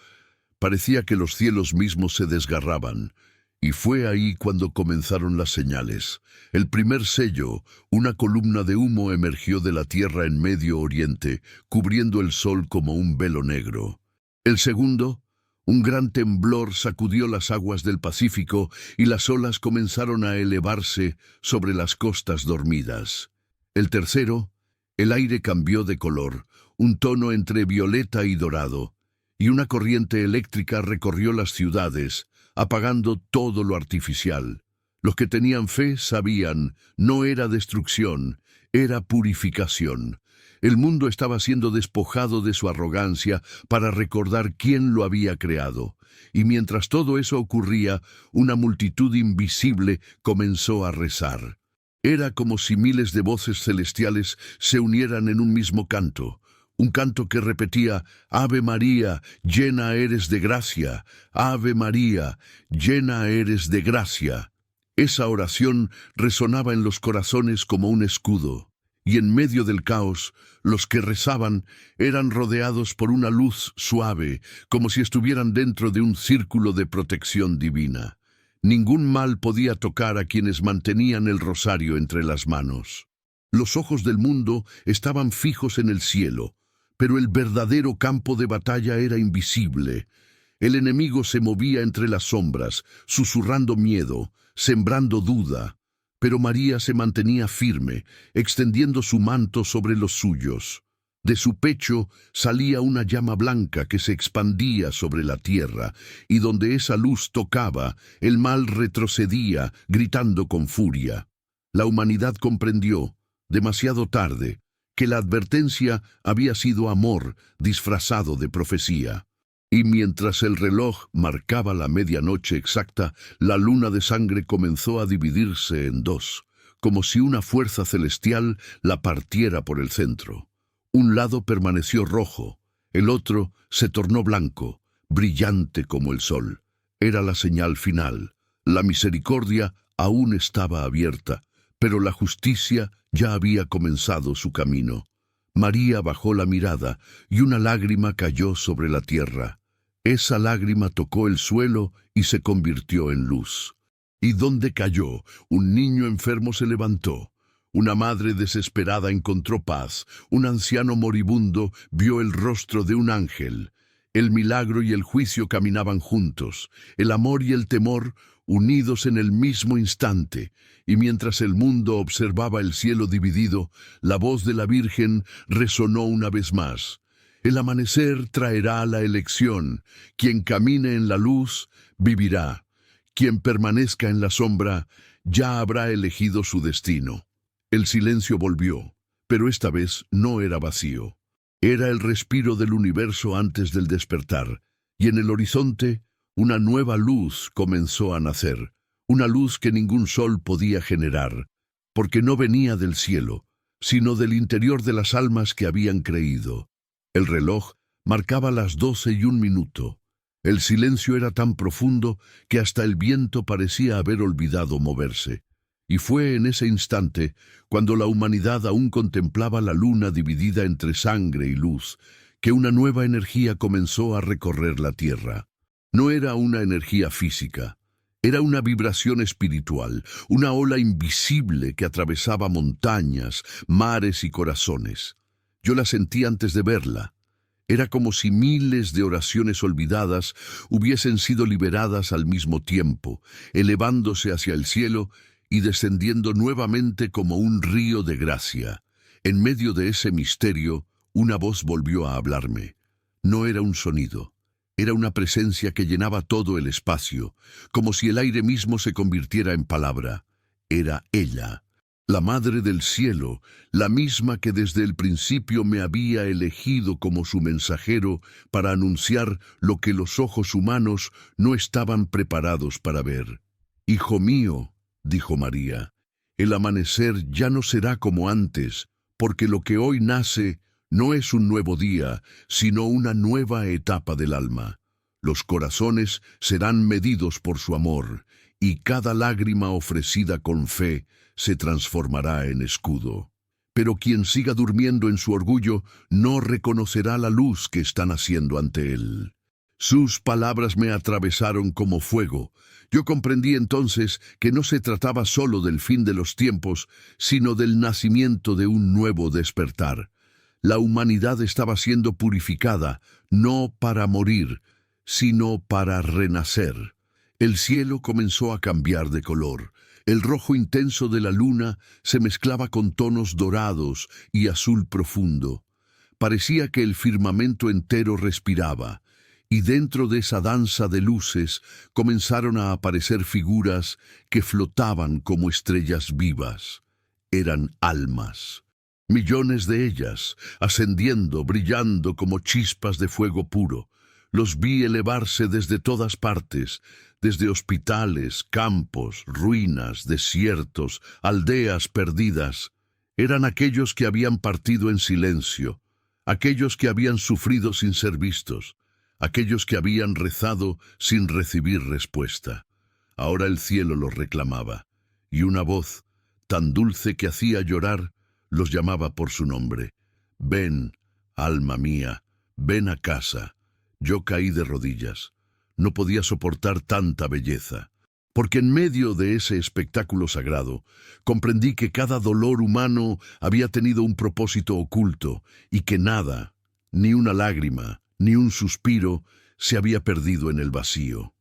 Parecía que los cielos mismos se desgarraban, y fue ahí cuando comenzaron las señales. El primer sello, una columna de humo, emergió de la tierra en Medio Oriente, cubriendo el sol como un velo negro. El segundo, un gran temblor sacudió las aguas del Pacífico y las olas comenzaron a elevarse sobre las costas dormidas. El tercero, el aire cambió de color, un tono entre violeta y dorado, y una corriente eléctrica recorrió las ciudades, apagando todo lo artificial. Los que tenían fe sabían, no era destrucción, era purificación. El mundo estaba siendo despojado de su arrogancia para recordar quién lo había creado. Y mientras todo eso ocurría, una multitud invisible comenzó a rezar. Era como si miles de voces celestiales se unieran en un mismo canto. Un canto que repetía: «Ave María, llena eres de gracia. Ave María, llena eres de gracia». Esa oración resonaba en los corazones como un escudo. y en medio del caos, los que rezaban eran rodeados por una luz suave, como si estuvieran dentro de un círculo de protección divina. Ningún mal podía tocar a quienes mantenían el rosario entre las manos. Los ojos del mundo estaban fijos en el cielo, pero el verdadero campo de batalla era invisible. El enemigo se movía entre las sombras, susurrando miedo, sembrando duda. Pero María se mantenía firme, extendiendo su manto sobre los suyos. De su pecho salía una llama blanca que se expandía sobre la tierra, y donde esa luz tocaba, el mal retrocedía, gritando con furia. La humanidad comprendió, demasiado tarde, que la advertencia había sido amor disfrazado de profecía. Y mientras el reloj marcaba la medianoche exacta, la luna de sangre comenzó a dividirse en dos, como si una fuerza celestial la partiera por el centro. Un lado permaneció rojo, el otro se tornó blanco, brillante como el sol. Era la señal final. La misericordia aún estaba abierta, pero la justicia ya había comenzado su camino. María bajó la mirada y una lágrima cayó sobre la tierra. Esa lágrima tocó el suelo y se convirtió en luz. ¿Y dónde cayó? Un niño enfermo se levantó. Una madre desesperada encontró paz. Un anciano moribundo vio el rostro de un ángel. El milagro y el juicio caminaban juntos, el amor y el temor unidos en el mismo instante, y mientras el mundo observaba el cielo dividido, la voz de la Virgen resonó una vez más. El amanecer traerá la elección. Quien camine en la luz, vivirá. Quien permanezca en la sombra, ya habrá elegido su destino. El silencio volvió, pero esta vez no era vacío. Era el respiro del universo antes del despertar, y en el horizonte una nueva luz comenzó a nacer, una luz que ningún sol podía generar, porque no venía del cielo, sino del interior de las almas que habían creído. El reloj marcaba las 12:01. El silencio era tan profundo que hasta el viento parecía haber olvidado moverse. Y fue en ese instante, cuando la humanidad aún contemplaba la luna dividida entre sangre y luz, que una nueva energía comenzó a recorrer la tierra. No era una energía física, era una vibración espiritual, una ola invisible que atravesaba montañas, mares y corazones. Yo la sentí antes de verla. Era como si miles de oraciones olvidadas hubiesen sido liberadas al mismo tiempo, elevándose hacia el cielo y descendiendo nuevamente como un río de gracia. En medio de ese misterio, una voz volvió a hablarme. No era un sonido, era una presencia que llenaba todo el espacio, como si el aire mismo se convirtiera en palabra. Era ella, la Madre del Cielo, la misma que desde el principio me había elegido como su mensajero para anunciar lo que los ojos humanos no estaban preparados para ver. «Hijo mío», dijo María, «el amanecer ya no será como antes, porque lo que hoy nace no es un nuevo día, sino una nueva etapa del alma. Los corazones serán medidos por su amor, y cada lágrima ofrecida con fe se transformará en escudo. Pero quien siga durmiendo en su orgullo no reconocerá la luz que está naciendo ante él». Sus palabras me atravesaron como fuego. Yo comprendí entonces que no se trataba solo del fin de los tiempos, sino del nacimiento de un nuevo despertar. La humanidad estaba siendo purificada, no para morir, sino para renacer. El cielo comenzó a cambiar de color. El rojo intenso de la luna se mezclaba con tonos dorados y azul profundo. Parecía que el firmamento entero respiraba, y dentro de esa danza de luces comenzaron a aparecer figuras que flotaban como estrellas vivas. Eran almas. Millones de ellas, ascendiendo, brillando como chispas de fuego puro. Los vi elevarse desde todas partes, desde hospitales, campos, ruinas, desiertos, aldeas perdidas. Eran aquellos que habían partido en silencio, aquellos que habían sufrido sin ser vistos, aquellos que habían rezado sin recibir respuesta. Ahora el cielo los reclamaba, y una voz, tan dulce que hacía llorar, Los llamaba por su nombre. Ven, alma mía, ven a casa. Yo caí de rodillas. No podía soportar tanta belleza. Porque en medio de ese espectáculo sagrado, comprendí que cada dolor humano había tenido un propósito oculto y que nada, ni una lágrima, ni un suspiro, se había perdido en el vacío.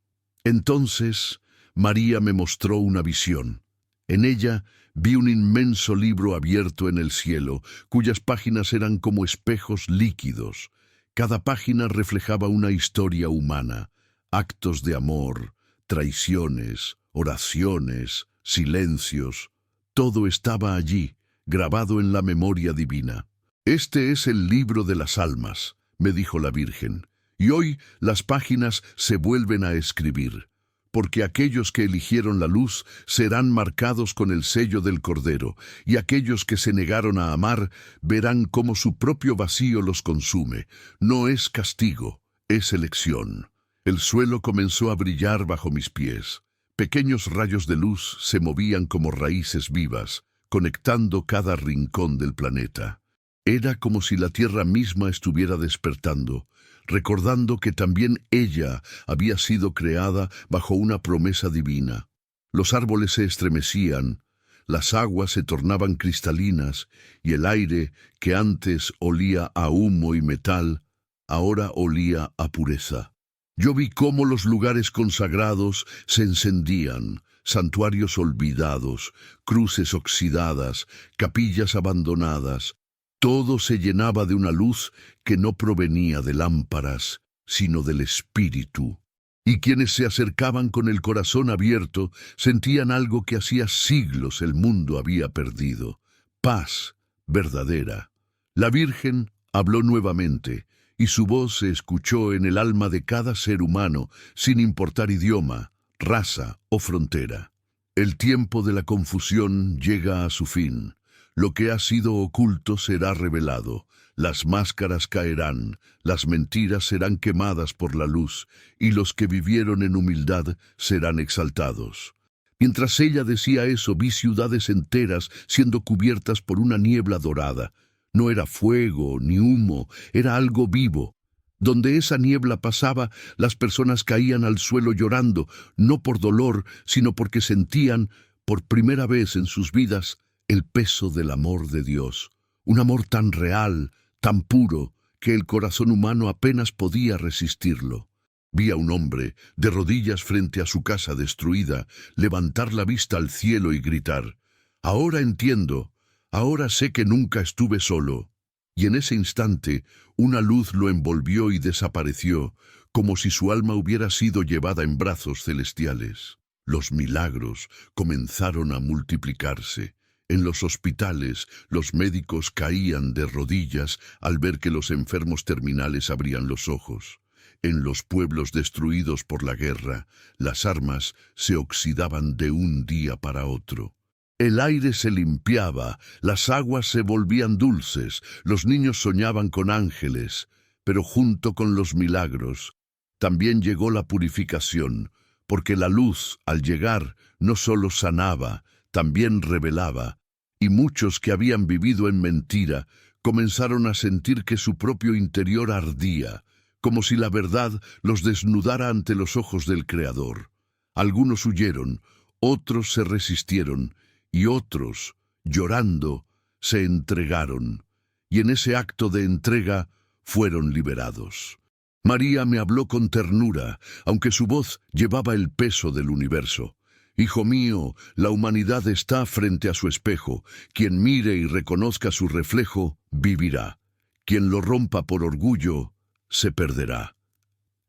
Entonces, María me mostró una visión. En ella vi un inmenso libro abierto en el cielo, cuyas páginas eran como espejos líquidos. Cada página reflejaba una historia humana, actos de amor, traiciones, oraciones, silencios. Todo estaba allí, grabado en la memoria divina. Este es el libro de las almas, me dijo la Virgen, y hoy las páginas se vuelven a escribir, porque aquellos que eligieron la luz serán marcados con el sello del Cordero, y aquellos que se negaron a amar verán cómo su propio vacío los consume. No es castigo, es elección. El suelo comenzó a brillar bajo mis pies. Pequeños rayos de luz se movían como raíces vivas, conectando cada rincón del planeta. Era como si la tierra misma estuviera despertando, recordando que también ella había sido creada bajo una promesa divina. Los árboles se estremecían, las aguas se tornaban cristalinas, y el aire, que antes olía a humo y metal, ahora olía a pureza. Yo vi cómo los lugares consagrados se encendían, santuarios olvidados, cruces oxidadas, capillas abandonadas. Todo se llenaba de una luz que no provenía de lámparas, sino del Espíritu. Y quienes se acercaban con el corazón abierto sentían algo que hacía siglos el mundo había perdido: paz verdadera. La Virgen habló nuevamente, y su voz se escuchó en el alma de cada ser humano, sin importar idioma, raza o frontera. El tiempo de la confusión llega a su fin. Lo que ha sido oculto será revelado. Las máscaras caerán, las mentiras serán quemadas por la luz, y los que vivieron en humildad serán exaltados. Mientras ella decía eso, vi ciudades enteras siendo cubiertas por una niebla dorada. No era fuego ni humo, era algo vivo. Donde esa niebla pasaba, las personas caían al suelo llorando, no por dolor, sino porque sentían, por primera vez en sus vidas, el peso del amor de Dios. Un amor tan real, tan puro, que el corazón humano apenas podía resistirlo. Vi a un hombre, de rodillas frente a su casa destruida, levantar la vista al cielo y gritar: «Ahora entiendo. Ahora sé que nunca estuve solo». Y en ese instante, una luz lo envolvió y desapareció, como si su alma hubiera sido llevada en brazos celestiales. Los milagros comenzaron a multiplicarse. En los hospitales, los médicos caían de rodillas al ver que los enfermos terminales abrían los ojos. En los pueblos destruidos por la guerra, las armas se oxidaban de un día para otro. El aire se limpiaba, las aguas se volvían dulces, los niños soñaban con ángeles, pero junto con los milagros también llegó la purificación, porque la luz, al llegar, no solo sanaba, también revelaba, y muchos que habían vivido en mentira comenzaron a sentir que su propio interior ardía, como si la verdad los desnudara ante los ojos del Creador. Algunos huyeron, otros se resistieron, y otros, llorando, se entregaron, y en ese acto de entrega fueron liberados. María me habló con ternura, aunque su voz llevaba el peso del universo. «Hijo mío, la humanidad está frente a su espejo. Quien mire y reconozca su reflejo, vivirá. Quien lo rompa por orgullo, se perderá».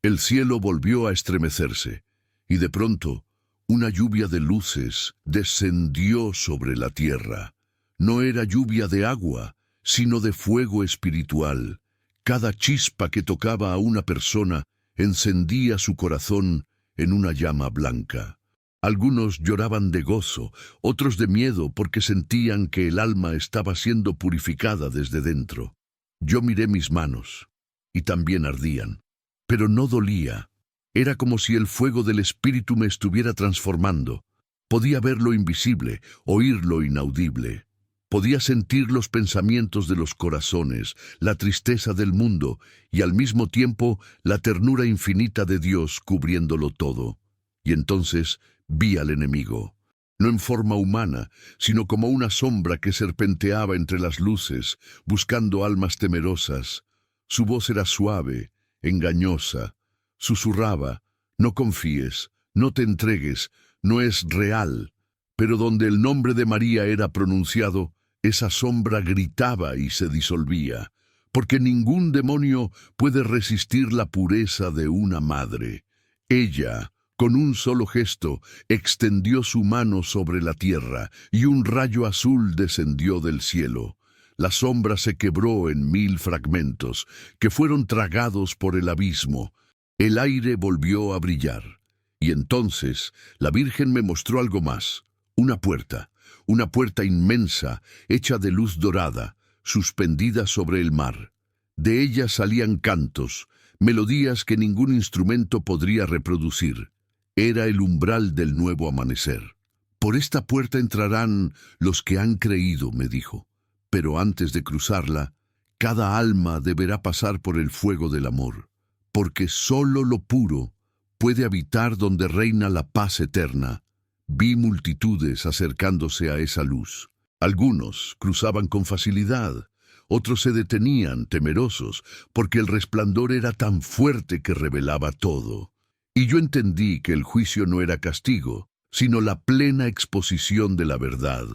El cielo volvió a estremecerse, y de pronto, una lluvia de luces descendió sobre la tierra. No era lluvia de agua, sino de fuego espiritual. Cada chispa que tocaba a una persona encendía su corazón en una llama blanca. Algunos lloraban de gozo, otros de miedo porque sentían que el alma estaba siendo purificada desde dentro. Yo miré mis manos, y también ardían, pero no dolía. Era como si el fuego del Espíritu me estuviera transformando. Podía ver lo invisible, oír lo inaudible. Podía sentir los pensamientos de los corazones, la tristeza del mundo y al mismo tiempo la ternura infinita de Dios cubriéndolo todo. Y entonces vi al enemigo, no en forma humana, sino como una sombra que serpenteaba entre las luces, buscando almas temerosas. Su voz era suave, engañosa, susurraba: no confíes, no te entregues, no es real. Pero donde el nombre de María era pronunciado, esa sombra gritaba y se disolvía, porque ningún demonio puede resistir la pureza de una madre. Ella, con un solo gesto, extendió su mano sobre la tierra, y un rayo azul descendió del cielo. La sombra se quebró en 1000 fragmentos, que fueron tragados por el abismo. El aire volvió a brillar. Y entonces la Virgen me mostró algo más, una puerta inmensa, hecha de luz dorada, suspendida sobre el mar. De ella salían cantos, melodías que ningún instrumento podría reproducir. Era el umbral del nuevo amanecer. Por esta puerta entrarán los que han creído, me dijo. Pero antes de cruzarla, cada alma deberá pasar por el fuego del amor, porque sólo lo puro puede habitar donde reina la paz eterna. Vi multitudes acercándose a esa luz. Algunos cruzaban con facilidad, otros se detenían temerosos, porque el resplandor era tan fuerte que revelaba todo. Y yo entendí que el juicio no era castigo, sino la plena exposición de la verdad.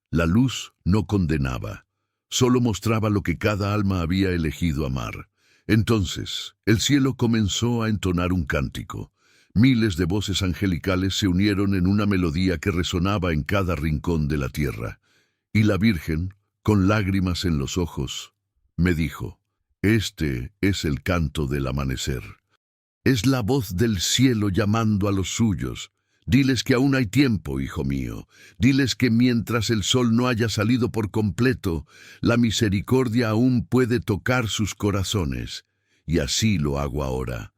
La luz no condenaba, solo mostraba lo que cada alma había elegido amar. Entonces, el cielo comenzó a entonar un cántico. Miles de voces angelicales se unieron en una melodía que resonaba en cada rincón de la tierra. Y la Virgen, con lágrimas en los ojos, me dijo: este es el canto del amanecer. Es la voz del cielo llamando a los suyos. Diles que aún hay tiempo, hijo mío. Diles que mientras el sol no haya salido por completo, la misericordia aún puede tocar sus corazones. Y así lo hago ahora,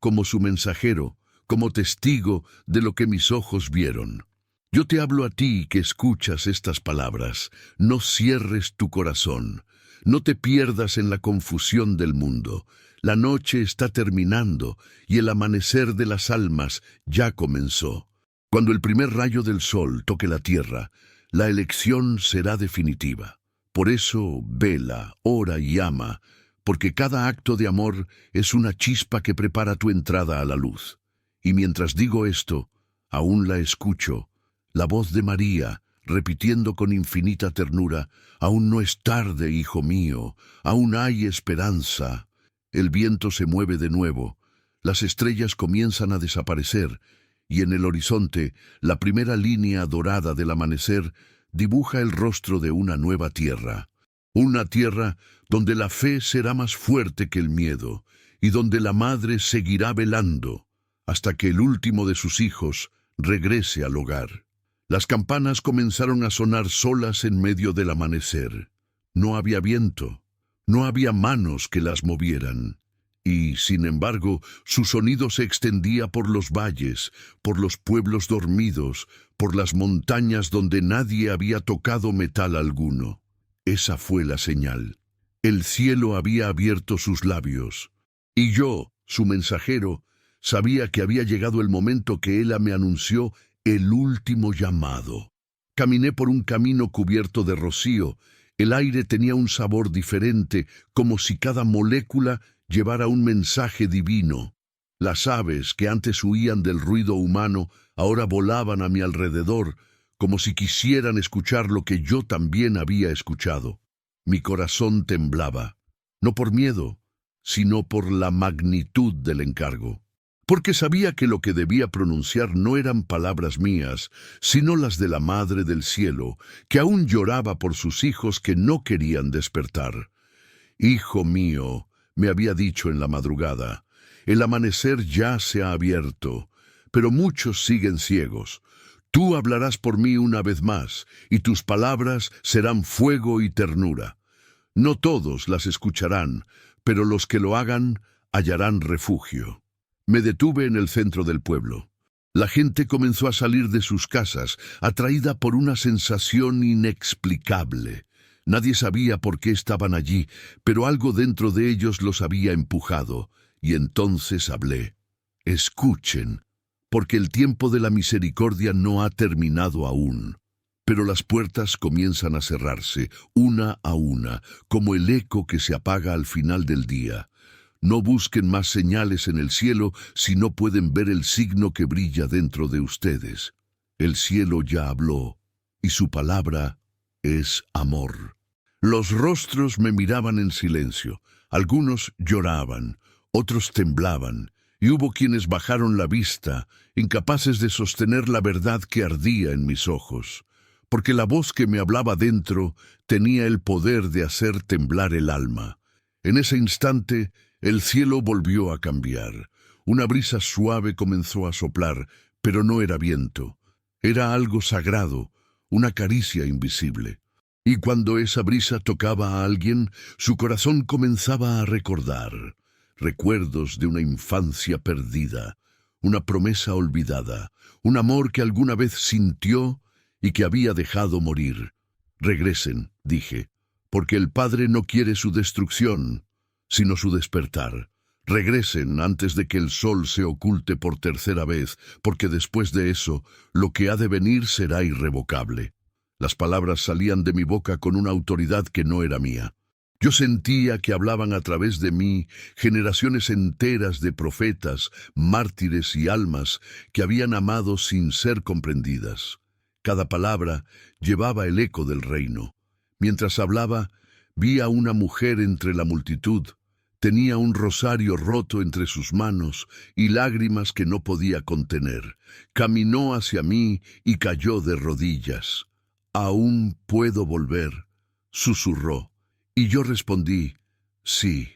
como su mensajero, como testigo de lo que mis ojos vieron. Yo te hablo a ti que escuchas estas palabras. No cierres tu corazón. No te pierdas en la confusión del mundo. La noche está terminando y el amanecer de las almas ya comenzó. Cuando el primer rayo del sol toque la tierra, la elección será definitiva. Por eso vela, ora y ama, porque cada acto de amor es una chispa que prepara tu entrada a la luz. Y mientras digo esto, aún la escucho, la voz de María, repitiendo con infinita ternura: aún no es tarde, hijo mío, aún hay esperanza. El viento se mueve de nuevo, las estrellas comienzan a desaparecer, y en el horizonte, la primera línea dorada del amanecer dibuja el rostro de una nueva tierra. Una tierra donde la fe será más fuerte que el miedo, y donde la madre seguirá velando, hasta que el último de sus hijos regrese al hogar. Las campanas comenzaron a sonar solas en medio del amanecer. No había viento, no había manos que las movieran. Y, sin embargo, su sonido se extendía por los valles, por los pueblos dormidos, por las montañas donde nadie había tocado metal alguno. Esa fue la señal. El cielo había abierto sus labios. Y yo, su mensajero, sabía que había llegado el momento que Ella me anunció, el último llamado. Caminé por un camino cubierto de rocío. El aire tenía un sabor diferente, como si cada molécula llevara un mensaje divino. Las aves que antes huían del ruido humano ahora volaban a mi alrededor, como si quisieran escuchar lo que yo también había escuchado. Mi corazón temblaba, no por miedo, sino por la magnitud del encargo. Porque sabía que lo que debía pronunciar no eran palabras mías, sino las de la Madre del Cielo, que aún lloraba por sus hijos que no querían despertar. Hijo mío, me había dicho en la madrugada, el amanecer ya se ha abierto, pero muchos siguen ciegos. Tú hablarás por mí una vez más, y tus palabras serán fuego y ternura. No todos las escucharán, pero los que lo hagan hallarán refugio. Me detuve en el centro del pueblo. La gente comenzó a salir de sus casas, atraída por una sensación inexplicable. Nadie sabía por qué estaban allí, pero algo dentro de ellos los había empujado. Y entonces hablé. Escuchen, porque el tiempo de la misericordia no ha terminado aún. Pero las puertas comienzan a cerrarse, una a una, como el eco que se apaga al final del día. No busquen más señales en el cielo si no pueden ver el signo que brilla dentro de ustedes. El cielo ya habló, y su palabra es amor. Los rostros me miraban en silencio. Algunos lloraban, otros temblaban, y hubo quienes bajaron la vista, incapaces de sostener la verdad que ardía en mis ojos, porque la voz que me hablaba dentro tenía el poder de hacer temblar el alma. En ese instante, el cielo volvió a cambiar. Una brisa suave comenzó a soplar, pero no era viento. Era algo sagrado, una caricia invisible. Y cuando esa brisa tocaba a alguien, su corazón comenzaba a recordar recuerdos de una infancia perdida, una promesa olvidada, un amor que alguna vez sintió y que había dejado morir. Regresen, dije, porque el Padre no quiere su destrucción, sino su despertar. Regresen antes de que el sol se oculte por tercera vez, porque después de eso, lo que ha de venir será irrevocable. Las palabras salían de mi boca con una autoridad que no era mía. Yo sentía que hablaban a través de mí generaciones enteras de profetas, mártires y almas que habían amado sin ser comprendidas. Cada palabra llevaba el eco del reino. Mientras hablaba, vi a una mujer entre la multitud. Tenía un rosario roto entre sus manos y lágrimas que no podía contener. Caminó hacia mí y cayó de rodillas. «Aún puedo volver», susurró, y yo respondí, «Sí,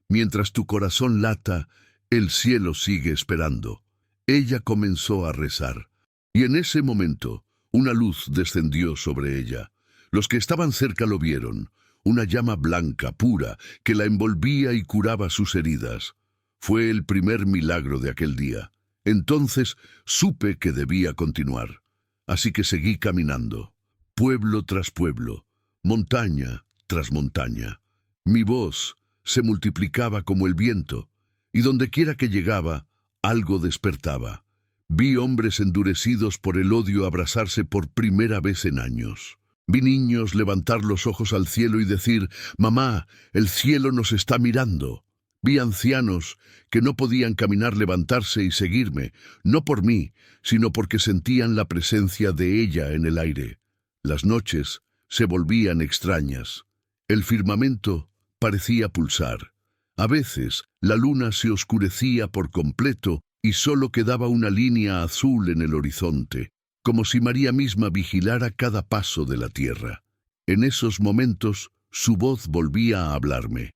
mientras tu corazón lata, el cielo sigue esperando». Ella comenzó a rezar, y en ese momento una luz descendió sobre ella. Los que estaban cerca lo vieron, una llama blanca, pura, que la envolvía y curaba sus heridas. Fue el primer milagro de aquel día. Entonces supe que debía continuar, así que seguí caminando. Pueblo tras pueblo, montaña tras montaña. Mi voz se multiplicaba como el viento, y dondequiera que llegaba, algo despertaba. Vi hombres endurecidos por el odio abrazarse por primera vez en años. Vi niños levantar los ojos al cielo y decir, «Mamá, el cielo nos está mirando». Vi ancianos que no podían caminar, levantarse y seguirme, no por mí, sino porque sentían la presencia de ella en el aire. Las noches se volvían extrañas. El firmamento parecía pulsar. A veces la luna se oscurecía por completo y solo quedaba una línea azul en el horizonte, como si María misma vigilara cada paso de la tierra. En esos momentos su voz volvía a hablarme.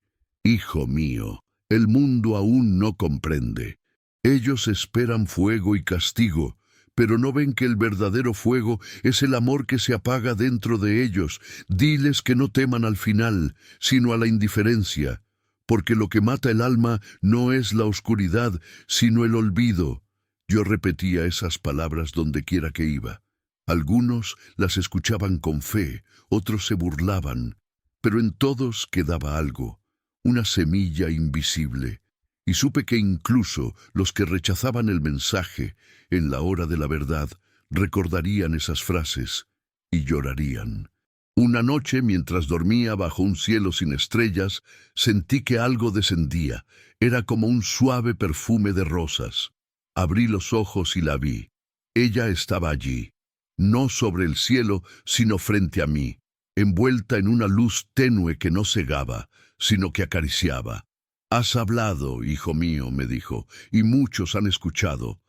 «Hijo mío, el mundo aún no comprende. Ellos esperan fuego y castigo, pero no ven que el verdadero fuego es el amor que se apaga dentro de ellos. Diles que no teman al final, sino a la indiferencia, porque lo que mata el alma no es la oscuridad, sino el olvido». Yo repetía esas palabras dondequiera que iba. Algunos las escuchaban con fe, otros se burlaban, pero en todos quedaba algo, una semilla invisible. Y supe que incluso los que rechazaban el mensaje, en la hora de la verdad, recordarían esas frases y llorarían. Una noche, mientras dormía bajo un cielo sin estrellas, sentí que algo descendía. Era como un suave perfume de rosas. Abrí los ojos y la vi. Ella estaba allí, no sobre el cielo, sino frente a mí, envuelta en una luz tenue que no cegaba, sino que acariciaba. «Has hablado, hijo mío», me dijo, «y muchos han escuchado,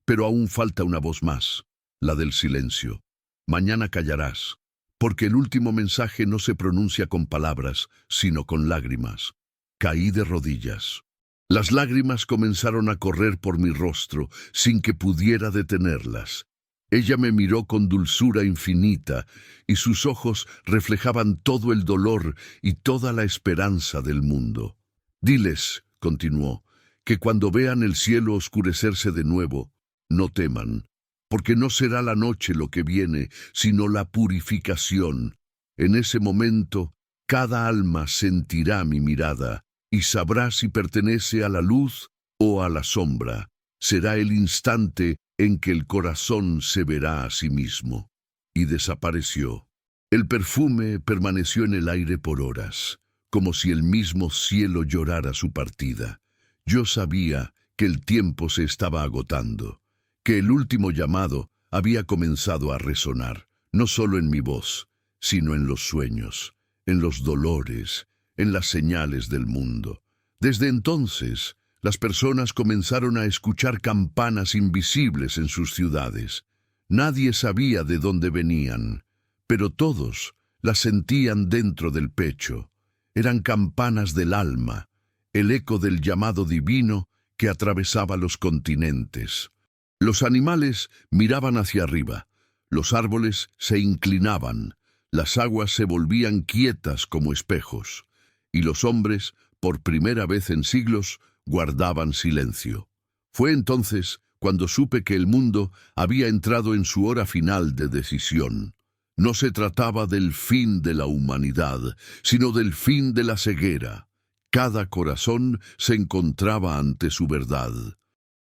pero aún falta una voz más, la del silencio. Mañana callarás, porque el último mensaje no se pronuncia con palabras, sino con lágrimas». Caí de rodillas. Las lágrimas comenzaron a correr por mi rostro, sin que pudiera detenerlas. Ella me miró con dulzura infinita, y sus ojos reflejaban todo el dolor y toda la esperanza del mundo. «Diles», continuó, «que cuando vean el cielo oscurecerse de nuevo, No teman, porque no será la noche lo que viene, sino la purificación. En ese momento, cada alma sentirá mi mirada y sabrá si pertenece a la luz o a la sombra. Será el instante en que el corazón se verá a sí mismo. Y desapareció. El perfume permaneció en el aire por horas, como si el mismo cielo llorara su partida. Yo sabía que el tiempo se estaba agotando, que el último llamado había comenzado a resonar, no solo en mi voz, sino en los sueños, en los dolores, en las señales del mundo. Desde entonces, las personas comenzaron a escuchar campanas invisibles en sus ciudades. Nadie sabía de dónde venían, pero todos las sentían dentro del pecho. Eran campanas del alma, el eco del llamado divino que atravesaba los continentes. Los animales miraban hacia arriba, los árboles se inclinaban, las aguas se volvían quietas como espejos, y los hombres, por primera vez en siglos, guardaban silencio. Fue entonces cuando supe que el mundo había entrado en su hora final de decisión. No se trataba del fin de la humanidad, sino del fin de la ceguera. Cada corazón se encontraba ante su verdad.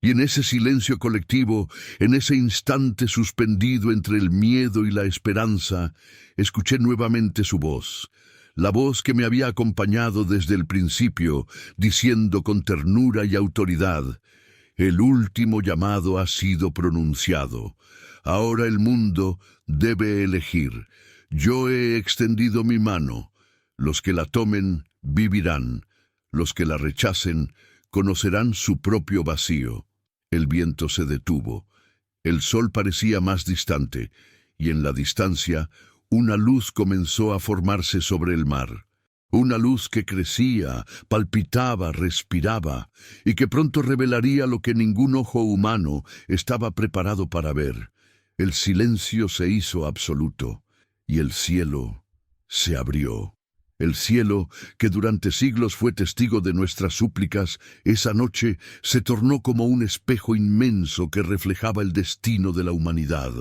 Y en ese silencio colectivo, en ese instante suspendido entre el miedo y la esperanza, escuché nuevamente su voz, la voz que me había acompañado desde el principio, diciendo con ternura y autoridad: «El último llamado ha sido pronunciado. Ahora el mundo debe elegir. Yo he extendido mi mano. Los que la tomen vivirán. Los que la rechacen conocerán su propio vacío». El viento se detuvo. El sol parecía más distante, y en la distancia una luz comenzó a formarse sobre el mar. Una luz que crecía, palpitaba, respiraba, y que pronto revelaría lo que ningún ojo humano estaba preparado para ver. El silencio se hizo absoluto, y el cielo se abrió. El cielo, que durante siglos fue testigo de nuestras súplicas, esa noche se tornó como un espejo inmenso que reflejaba el destino de la humanidad.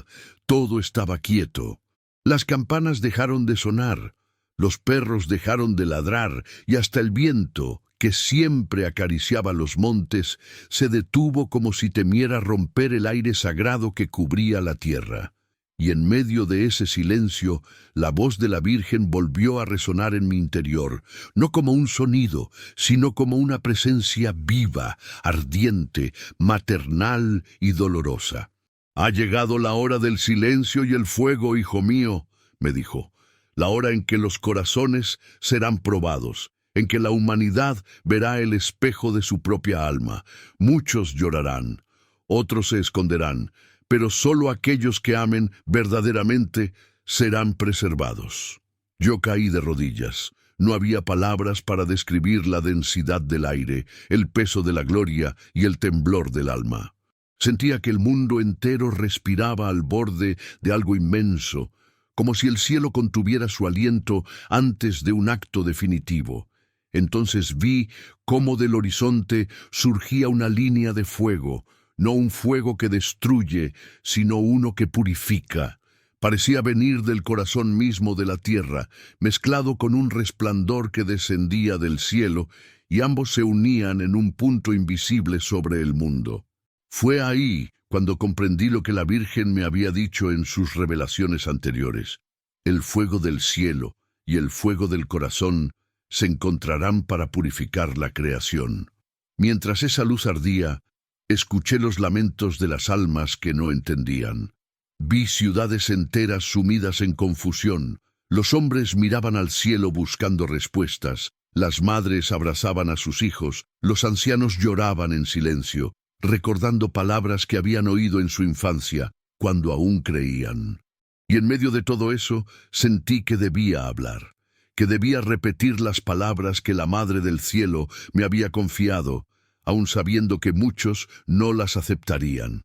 Todo estaba quieto. Las campanas dejaron de sonar, los perros dejaron de ladrar, y hasta el viento, que siempre acariciaba los montes, se detuvo como si temiera romper el aire sagrado que cubría la tierra. Y en medio de ese silencio, la voz de la Virgen volvió a resonar en mi interior, no como un sonido, sino como una presencia viva, ardiente, maternal y dolorosa. «Ha llegado la hora del silencio y el fuego, hijo mío», me dijo, «la hora en que los corazones serán probados, en que la humanidad verá el espejo de su propia alma. Muchos llorarán, otros se esconderán, pero solo aquellos que amen verdaderamente serán preservados». Yo caí de rodillas. No había palabras para describir la densidad del aire, el peso de la gloria y el temblor del alma. Sentía que el mundo entero respiraba al borde de algo inmenso, como si el cielo contuviera su aliento antes de un acto definitivo. Entonces vi cómo del horizonte surgía una línea de fuego, no un fuego que destruye, sino uno que purifica. Parecía venir del corazón mismo de la tierra, mezclado con un resplandor que descendía del cielo, y ambos se unían en un punto invisible sobre el mundo. Fue ahí cuando comprendí lo que la Virgen me había dicho en sus revelaciones anteriores. El fuego del cielo y el fuego del corazón se encontrarán para purificar la creación. Mientras esa luz ardía, escuché los lamentos de las almas que no entendían. Vi ciudades enteras sumidas en confusión. Los hombres miraban al cielo buscando respuestas. Las madres abrazaban a sus hijos. Los ancianos lloraban en silencio, recordando palabras que habían oído en su infancia, cuando aún creían. Y en medio de todo eso, sentí que debía hablar, que debía repetir las palabras que la Madre del Cielo me había confiado, aun sabiendo que muchos no las aceptarían.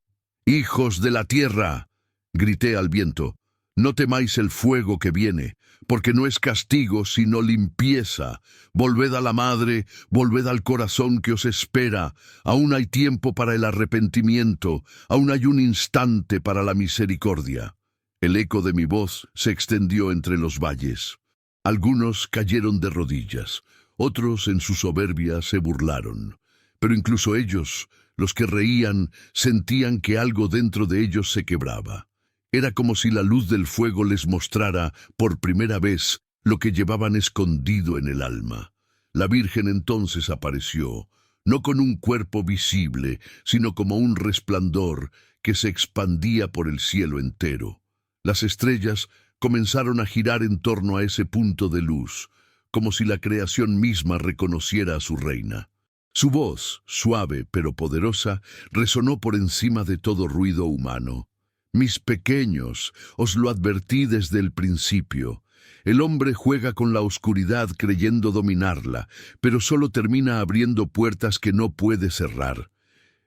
«Hijos de la tierra», grité al viento, No temáis el fuego que viene, porque no es castigo, sino limpieza. Volved a la madre, volved al corazón que os espera. Aún hay tiempo para el arrepentimiento, aún hay un instante para la misericordia. El eco de mi voz se extendió entre los valles. Algunos cayeron de rodillas, otros en su soberbia se burlaron. Pero incluso ellos, los que reían, sentían que algo dentro de ellos se quebraba. Era como si la luz del fuego les mostrara, por primera vez, lo que llevaban escondido en el alma. La Virgen entonces apareció, no con un cuerpo visible, sino como un resplandor que se expandía por el cielo entero. Las estrellas comenzaron a girar en torno a ese punto de luz, como si la creación misma reconociera a su reina. Su voz, suave pero poderosa, resonó por encima de todo ruido humano. Mis pequeños, os lo advertí desde el principio. El hombre juega con la oscuridad creyendo dominarla, pero solo termina abriendo puertas que no puede cerrar.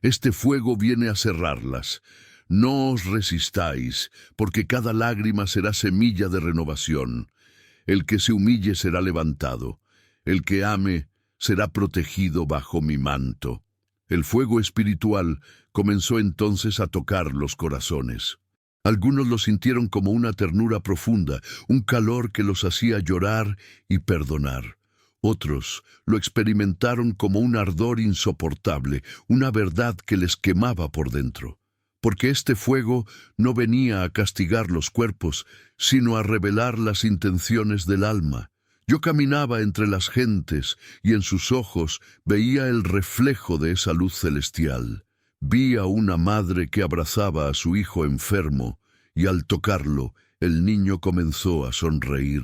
Este fuego viene a cerrarlas. No os resistáis, porque cada lágrima será semilla de renovación. El que se humille será levantado. El que ame será protegido bajo mi manto. El fuego espiritual comenzó entonces a tocar los corazones. Algunos lo sintieron como una ternura profunda, un calor que los hacía llorar y perdonar. Otros lo experimentaron como un ardor insoportable, una verdad que les quemaba por dentro. Porque este fuego no venía a castigar los cuerpos, sino a revelar las intenciones del alma. Yo caminaba entre las gentes y en sus ojos veía el reflejo de esa luz celestial. Vi a una madre que abrazaba a su hijo enfermo y al tocarlo el niño comenzó a sonreír.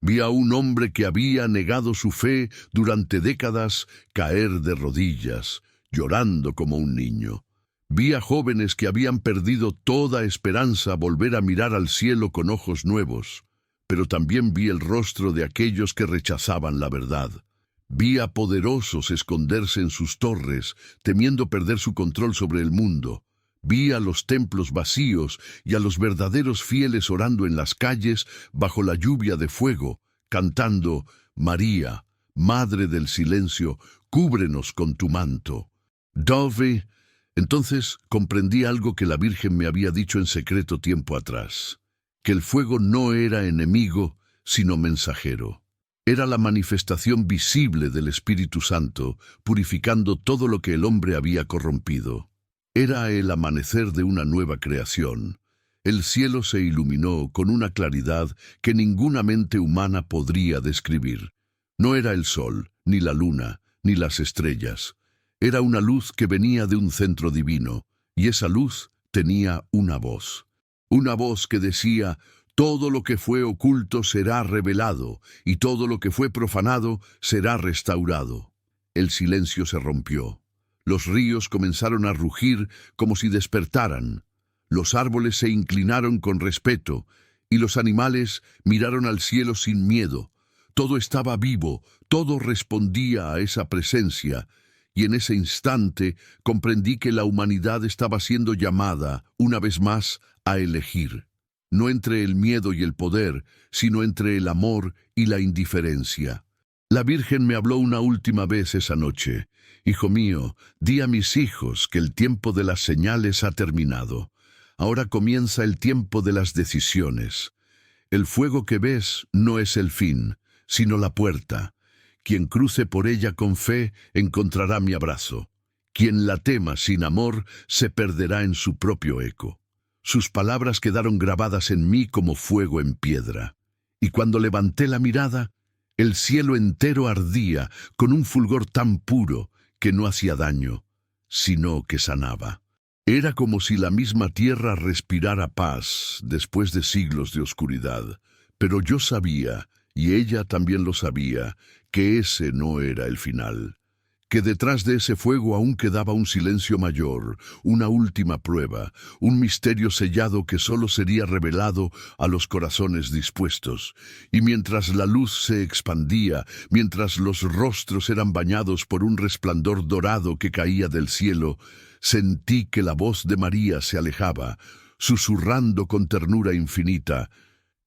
Vi a un hombre que había negado su fe durante décadas caer de rodillas, llorando como un niño. Vi a jóvenes que habían perdido toda esperanza volver a mirar al cielo con ojos nuevos. Pero también vi el rostro de aquellos que rechazaban la verdad. Vi a poderosos esconderse en sus torres, temiendo perder su control sobre el mundo. Vi a los templos vacíos y a los verdaderos fieles orando en las calles bajo la lluvia de fuego, cantando: María, Madre del Silencio, cúbrenos con tu manto. Dove. Entonces comprendí algo que la Virgen me había dicho en secreto tiempo atrás. Que el fuego no era enemigo, sino mensajero. Era la manifestación visible del Espíritu Santo, purificando todo lo que el hombre había corrompido. Era el amanecer de una nueva creación. El cielo se iluminó con una claridad que ninguna mente humana podría describir. No era el sol, ni la luna, ni las estrellas. Era una luz que venía de un centro divino, y esa luz tenía una voz. Una voz que decía: todo lo que fue oculto será revelado, y todo lo que fue profanado será restaurado. El silencio se rompió. Los ríos comenzaron a rugir como si despertaran. Los árboles se inclinaron con respeto, y los animales miraron al cielo sin miedo. Todo estaba vivo, todo respondía a esa presencia, y en ese instante comprendí que la humanidad estaba siendo llamada, una vez más, a elegir, no entre el miedo y el poder, sino entre el amor y la indiferencia. La Virgen me habló una última vez esa noche. Hijo mío, di a mis hijos que el tiempo de las señales ha terminado. Ahora comienza el tiempo de las decisiones. El fuego que ves no es el fin, sino la puerta. Quien cruce por ella con fe encontrará mi abrazo. Quien la tema sin amor se perderá en su propio eco. Sus palabras quedaron grabadas en mí como fuego en piedra. Y cuando levanté la mirada, el cielo entero ardía con un fulgor tan puro que no hacía daño, sino que sanaba. Era como si la misma tierra respirara paz después de siglos de oscuridad. Pero yo sabía, y ella también lo sabía, que ese no era el final. Que detrás de ese fuego aún quedaba un silencio mayor, una última prueba, un misterio sellado que solo sería revelado a los corazones dispuestos. Y mientras la luz se expandía, mientras los rostros eran bañados por un resplandor dorado que caía del cielo, sentí que la voz de María se alejaba. susurrando con ternura infinita: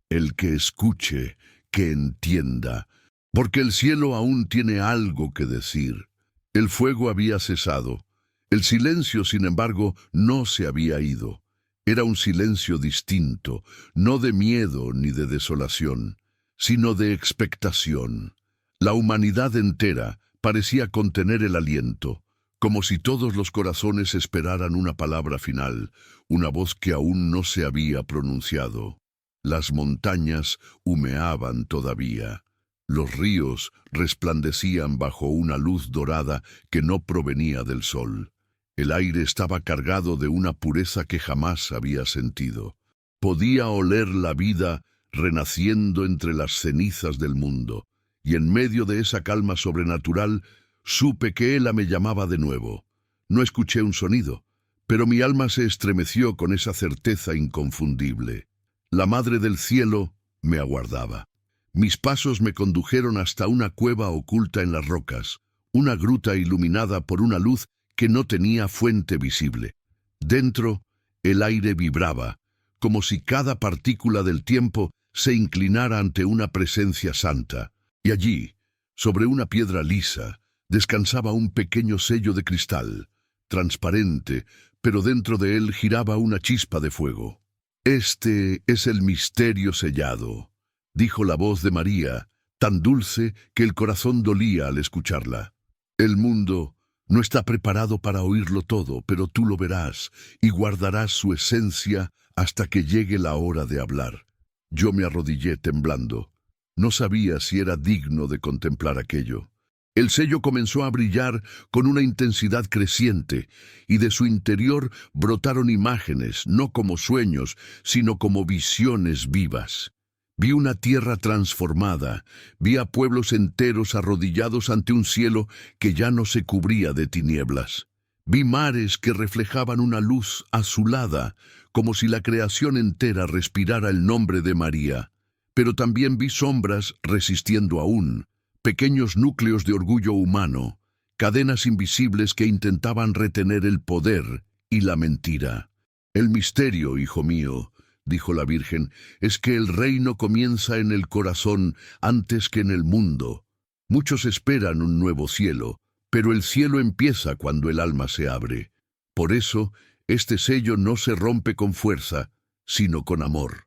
el que escuche, que entienda, porque el cielo aún tiene algo que decir. El fuego había cesado. El silencio, sin embargo, no se había ido. Era un silencio distinto, no de miedo ni de desolación, sino de expectación. La humanidad entera parecía contener el aliento, como si todos los corazones esperaran una palabra final, una voz que aún no se había pronunciado. Las montañas humeaban todavía. Los ríos resplandecían bajo una luz dorada que no provenía del sol. El aire estaba cargado de una pureza que jamás había sentido. Podía oler la vida renaciendo entre las cenizas del mundo, y en medio de esa calma sobrenatural supe que Ela me llamaba de nuevo. No escuché un sonido, pero mi alma se estremeció con esa certeza inconfundible. La Madre del Cielo me aguardaba. Mis pasos me condujeron hasta una cueva oculta en las rocas, una gruta iluminada por una luz que no tenía fuente visible. Dentro, el aire vibraba, como si cada partícula del tiempo se inclinara ante una presencia santa. Y allí, sobre una piedra lisa, descansaba un pequeño sello de cristal, transparente, pero dentro de él giraba una chispa de fuego. «Este es el misterio sellado», dijo la voz de María, tan dulce que el corazón dolía al escucharla. «El mundo no está preparado para oírlo todo, pero tú lo verás y guardarás su esencia hasta que llegue la hora de hablar». Yo me arrodillé temblando. No sabía si era digno de contemplar aquello. El sello comenzó a brillar con una intensidad creciente, y de su interior brotaron imágenes, no como sueños, sino como visiones vivas. Vi una tierra transformada, vi a pueblos enteros arrodillados ante un cielo que ya no se cubría de tinieblas. Vi mares que reflejaban una luz azulada, como si la creación entera respirara el nombre de María. Pero también vi sombras resistiendo aún, pequeños núcleos de orgullo humano, cadenas invisibles que intentaban retener el poder y la mentira. «El misterio, hijo mío», dijo la Virgen, «es que el reino comienza en el corazón antes que en el mundo. Muchos esperan un nuevo cielo, pero el cielo empieza cuando el alma se abre. Por eso, este sello no se rompe con fuerza, sino con amor».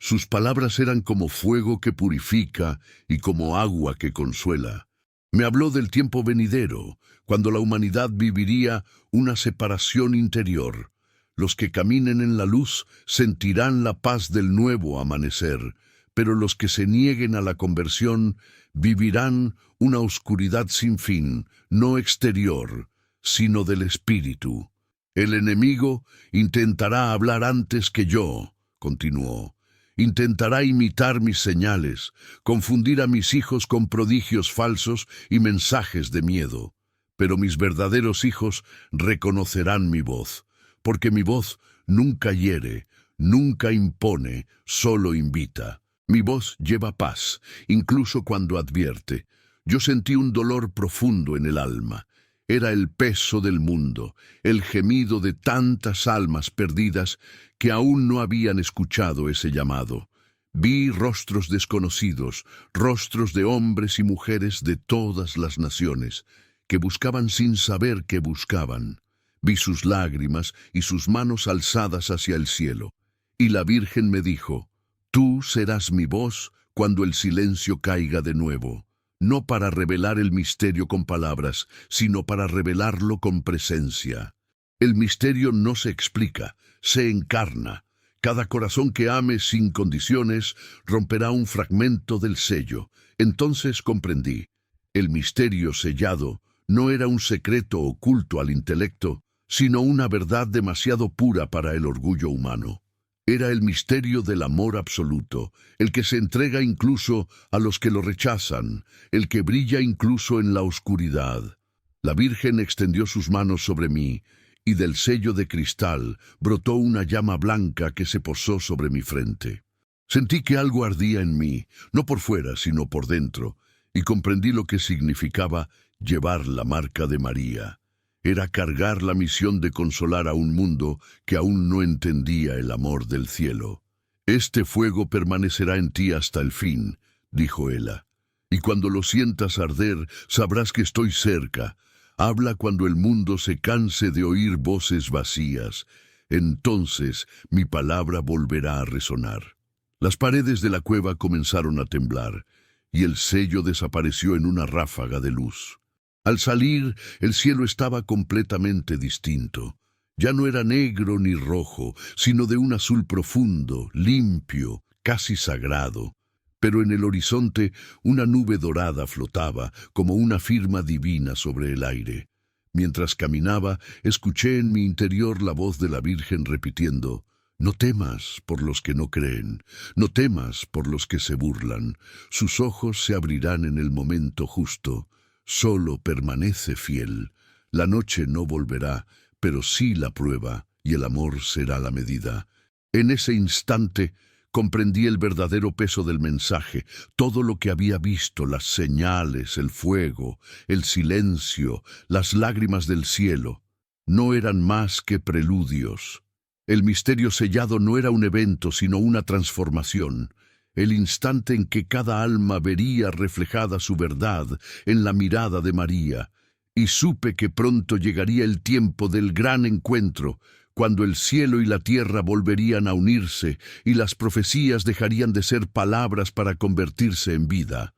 Sus palabras eran como fuego que purifica y como agua que consuela. Me habló del tiempo venidero, cuando la humanidad viviría una separación interior. Los que caminen en la luz sentirán la paz del nuevo amanecer, pero los que se nieguen a la conversión vivirán una oscuridad sin fin, no exterior, sino del espíritu. «El enemigo intentará hablar antes que yo», continuó. «Intentará imitar mis señales, confundir a mis hijos con prodigios falsos y mensajes de miedo. Pero mis verdaderos hijos reconocerán mi voz, porque mi voz nunca hiere, nunca impone, solo invita. Mi voz lleva paz, incluso cuando advierte. Yo sentí un dolor profundo en el alma. Era el peso del mundo, el gemido de tantas almas perdidas que aún no habían escuchado ese llamado. Vi rostros desconocidos, rostros de hombres y mujeres de todas las naciones, que buscaban sin saber qué buscaban. Vi sus lágrimas y sus manos alzadas hacia el cielo. Y la Virgen me dijo: «Tú serás mi voz cuando el silencio caiga de nuevo». No para revelar el misterio con palabras, sino para revelarlo con presencia. El misterio no se explica, se encarna. Cada corazón que ame sin condiciones romperá un fragmento del sello. Entonces comprendí. El misterio sellado no era un secreto oculto al intelecto, sino una verdad demasiado pura para el orgullo humano. Era el misterio del amor absoluto, el que se entrega incluso a los que lo rechazan, el que brilla incluso en la oscuridad. La Virgen extendió sus manos sobre mí, y del sello de cristal brotó una llama blanca que se posó sobre mi frente. Sentí que algo ardía en mí, no por fuera, sino por dentro, y comprendí lo que significaba llevar la marca de María. Era cargar la misión de consolar a un mundo que aún no entendía el amor del cielo. «Este fuego permanecerá en ti hasta el fin», dijo Ela. «Y cuando lo sientas arder, sabrás que estoy cerca. Habla cuando el mundo se canse de oír voces vacías. Entonces mi palabra volverá a resonar». Las paredes de la cueva comenzaron a temblar, y el sello desapareció en una ráfaga de luz. Al salir, el cielo estaba completamente distinto. Ya no era negro ni rojo, sino de un azul profundo, limpio, casi sagrado. Pero en el horizonte una nube dorada flotaba, como una firma divina sobre el aire. Mientras caminaba, escuché en mi interior la voz de la Virgen repitiendo: «No temas por los que no creen, no temas por los que se burlan. Sus ojos se abrirán en el momento justo. Solo permanece fiel. La noche no volverá, pero sí la prueba, y el amor será la medida». En ese instante comprendí el verdadero peso del mensaje, todo lo que había visto, las señales, el fuego, el silencio, las lágrimas del cielo. No eran más que preludios. El misterio sellado no era un evento, sino una transformación. El instante en que cada alma vería reflejada su verdad en la mirada de María. Y supe que pronto llegaría el tiempo del gran encuentro, cuando el cielo y la tierra volverían a unirse y las profecías dejarían de ser palabras para convertirse en vida.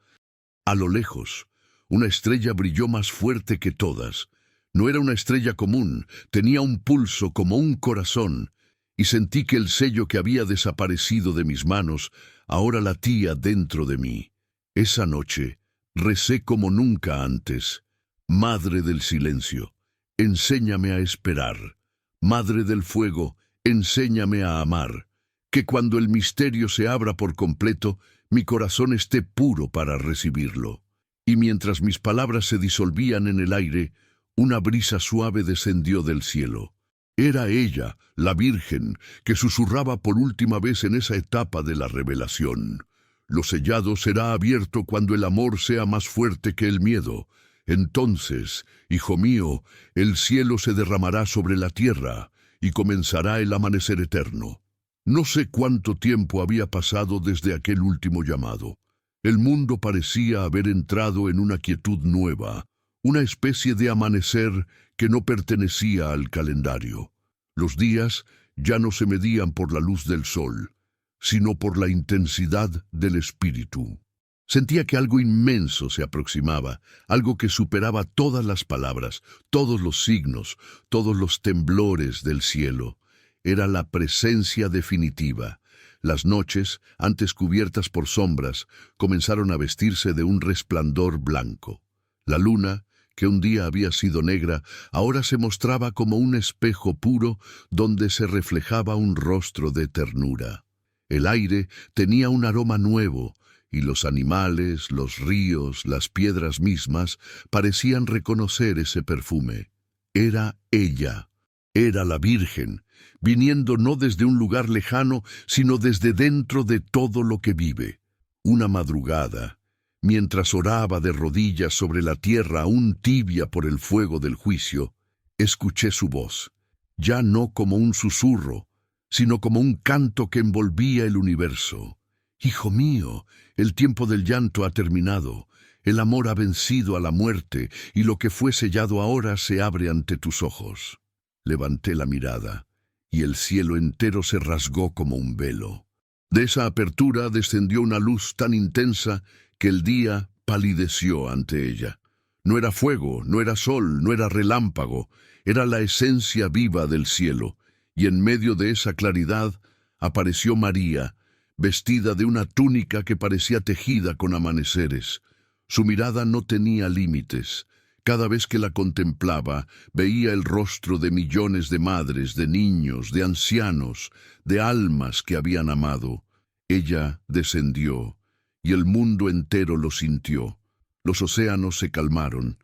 A lo lejos, una estrella brilló más fuerte que todas. No era una estrella común, tenía un pulso como un corazón, y sentí que el sello que había desaparecido de mis manos ahora latía dentro de mí. Esa noche recé como nunca antes: «Madre del silencio, enséñame a esperar. Madre del fuego, enséñame a amar. Que cuando el misterio se abra por completo, mi corazón esté puro para recibirlo». Y mientras mis palabras se disolvían en el aire, una brisa suave descendió del cielo. Era ella, la Virgen, que susurraba por última vez en esa etapa de la revelación: «Lo sellado será abierto cuando el amor sea más fuerte que el miedo. Entonces, hijo mío, el cielo se derramará sobre la tierra y comenzará el amanecer eterno». No sé cuánto tiempo había pasado desde aquel último llamado. El mundo parecía haber entrado en una quietud nueva, una especie de amanecer que no pertenecía al calendario. Los días ya no se medían por la luz del sol, sino por la intensidad del espíritu. Sentía que algo inmenso se aproximaba, algo que superaba todas las palabras, todos los signos, todos los temblores del cielo. Era la presencia definitiva. Las noches, antes cubiertas por sombras, comenzaron a vestirse de un resplandor blanco. La luna, que un día había sido negra, ahora se mostraba como un espejo puro donde se reflejaba un rostro de ternura. El aire tenía un aroma nuevo, y los animales, los ríos, las piedras mismas parecían reconocer ese perfume. Era ella, era la Virgen, viniendo no desde un lugar lejano, sino desde dentro de todo lo que vive. Una madrugada, mientras oraba de rodillas sobre la tierra aún tibia por el fuego del juicio, escuché su voz, ya no como un susurro, sino como un canto que envolvía el universo. «Hijo mío, el tiempo del llanto ha terminado, el amor ha vencido a la muerte, y lo que fue sellado ahora se abre ante tus ojos». Levanté la mirada, y el cielo entero se rasgó como un velo. De esa apertura descendió una luz tan intensa que el día palideció ante ella. No era fuego, no era sol, no era relámpago, era la esencia viva del cielo, y en medio de esa claridad apareció María, vestida de una túnica que parecía tejida con amaneceres. Su mirada no tenía límites. Cada vez que la contemplaba, veía el rostro de millones de madres, de niños, de ancianos, de almas que habían amado. Ella descendió, y el mundo entero lo sintió. Los océanos se calmaron,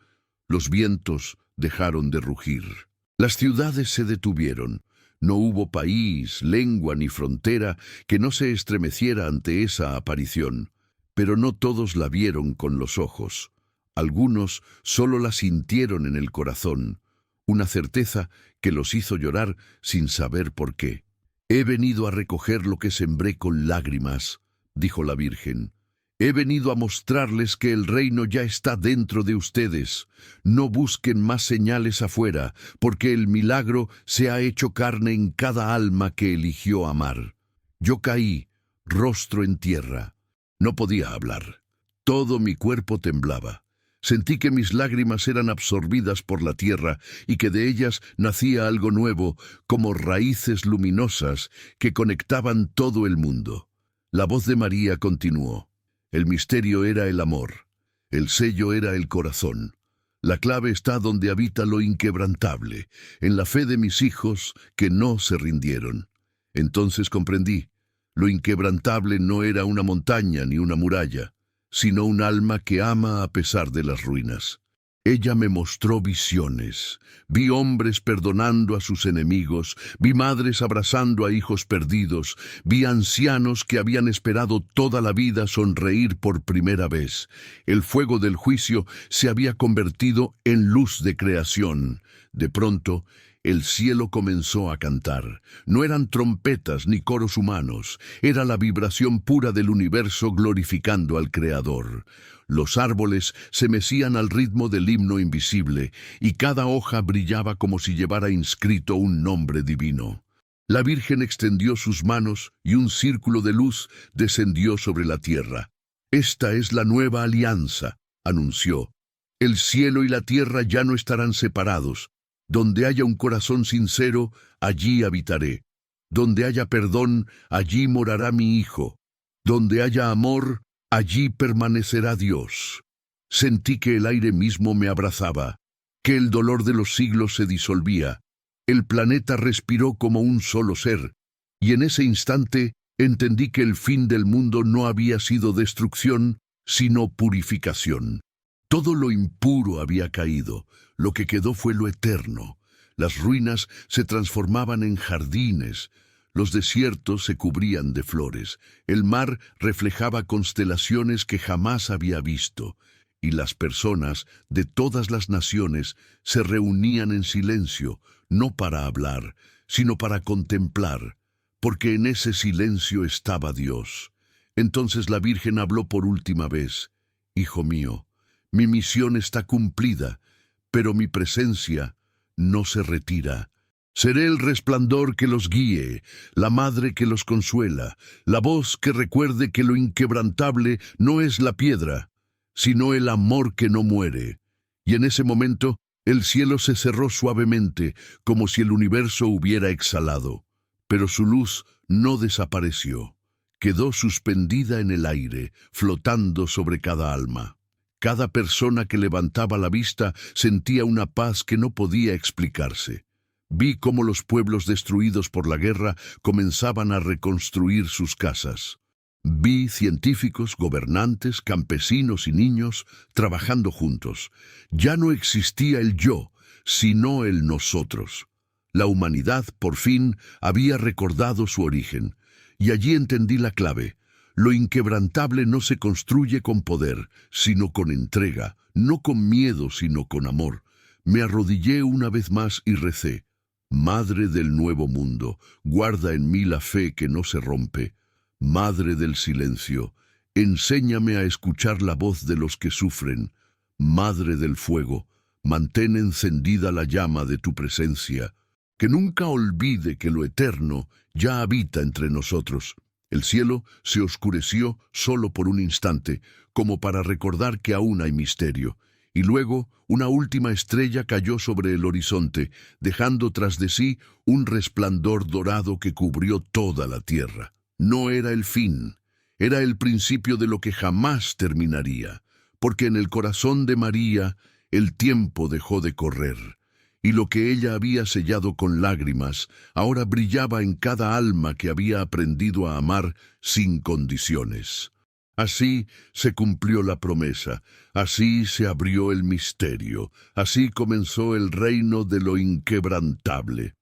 los vientos dejaron de rugir. Las ciudades se detuvieron. No hubo país, lengua ni frontera que no se estremeciera ante esa aparición. Pero no todos la vieron con los ojos. Algunos solo la sintieron en el corazón. una certeza que los hizo llorar sin saber por qué. «He venido a recoger lo que sembré con lágrimas», dijo la Virgen. «He venido a mostrarles que el reino ya está dentro de ustedes. No busquen más señales afuera, porque el milagro se ha hecho carne en cada alma que eligió amar». Yo caí, rostro en tierra. No podía hablar. Todo mi cuerpo temblaba. Sentí que mis lágrimas eran absorbidas por la tierra y que de ellas nacía algo nuevo, como raíces luminosas que conectaban todo el mundo. La voz de María continuó. El misterio era el amor. El sello era el corazón. La clave está donde habita lo inquebrantable, en la fe de mis hijos que no se rindieron. Entonces comprendí. Lo inquebrantable no era una montaña ni una muralla, sino un alma que ama a pesar de las ruinas. Ella me mostró visiones. Vi hombres perdonando a sus enemigos, vi madres abrazando a hijos perdidos, vi ancianos que habían esperado toda la vida sonreír por primera vez. El fuego del juicio se había convertido en luz de creación. De pronto, el cielo comenzó a cantar. No eran trompetas ni coros humanos, era la vibración pura del universo glorificando al Creador. Los árboles se mecían al ritmo del himno invisible, y cada hoja brillaba como si llevara inscrito un nombre divino. La Virgen extendió sus manos y un círculo de luz descendió sobre la tierra. «Esta es la nueva alianza», anunció. «El cielo y la tierra ya no estarán separados. Donde haya un corazón sincero, allí habitaré. Donde haya perdón, allí morará mi Hijo. Donde haya amor, allí permanecerá Dios». Sentí que el aire mismo me abrazaba, que el dolor de los siglos se disolvía. El planeta respiró como un solo ser, y en ese instante entendí que el fin del mundo no había sido destrucción, sino purificación. Todo lo impuro había caído, lo que quedó fue lo eterno. Las ruinas se transformaban en jardines, los desiertos se cubrían de flores, el mar reflejaba constelaciones que jamás había visto, y las personas de todas las naciones se reunían en silencio, no para hablar, sino para contemplar, porque en ese silencio estaba Dios. Entonces la Virgen habló por última vez. «Hijo mío, mi misión está cumplida, pero mi presencia no se retira. Seré el resplandor que los guíe, la madre que los consuela, la voz que recuerde que lo inquebrantable no es la piedra, sino el amor que no muere». Y en ese momento el cielo se cerró suavemente, como si el universo hubiera exhalado. Pero su luz no desapareció. Quedó suspendida en el aire, flotando sobre cada alma. Cada persona que levantaba la vista sentía una paz que no podía explicarse. Vi cómo los pueblos destruidos por la guerra comenzaban a reconstruir sus casas. Vi científicos, gobernantes, campesinos y niños trabajando juntos. Ya no existía el yo, sino el nosotros. La humanidad, por fin, había recordado su origen. Y allí entendí la clave. Lo inquebrantable no se construye con poder, sino con entrega, no con miedo, sino con amor. Me arrodillé una vez más y recé. Madre del nuevo mundo, guarda en mí la fe que no se rompe. Madre del silencio, enséñame a escuchar la voz de los que sufren. Madre del fuego, mantén encendida la llama de tu presencia. Que nunca olvide que lo eterno ya habita entre nosotros. El cielo se oscureció solo por un instante, como para recordar que aún hay misterio. Y luego una última estrella cayó sobre el horizonte, dejando tras de sí un resplandor dorado que cubrió toda la tierra. No era el fin, era el principio de lo que jamás terminaría, porque en el corazón de María el tiempo dejó de correr, y lo que ella había sellado con lágrimas ahora brillaba en cada alma que había aprendido a amar sin condiciones. Así se cumplió la promesa, así se abrió el misterio, así comenzó el reino de lo inquebrantable.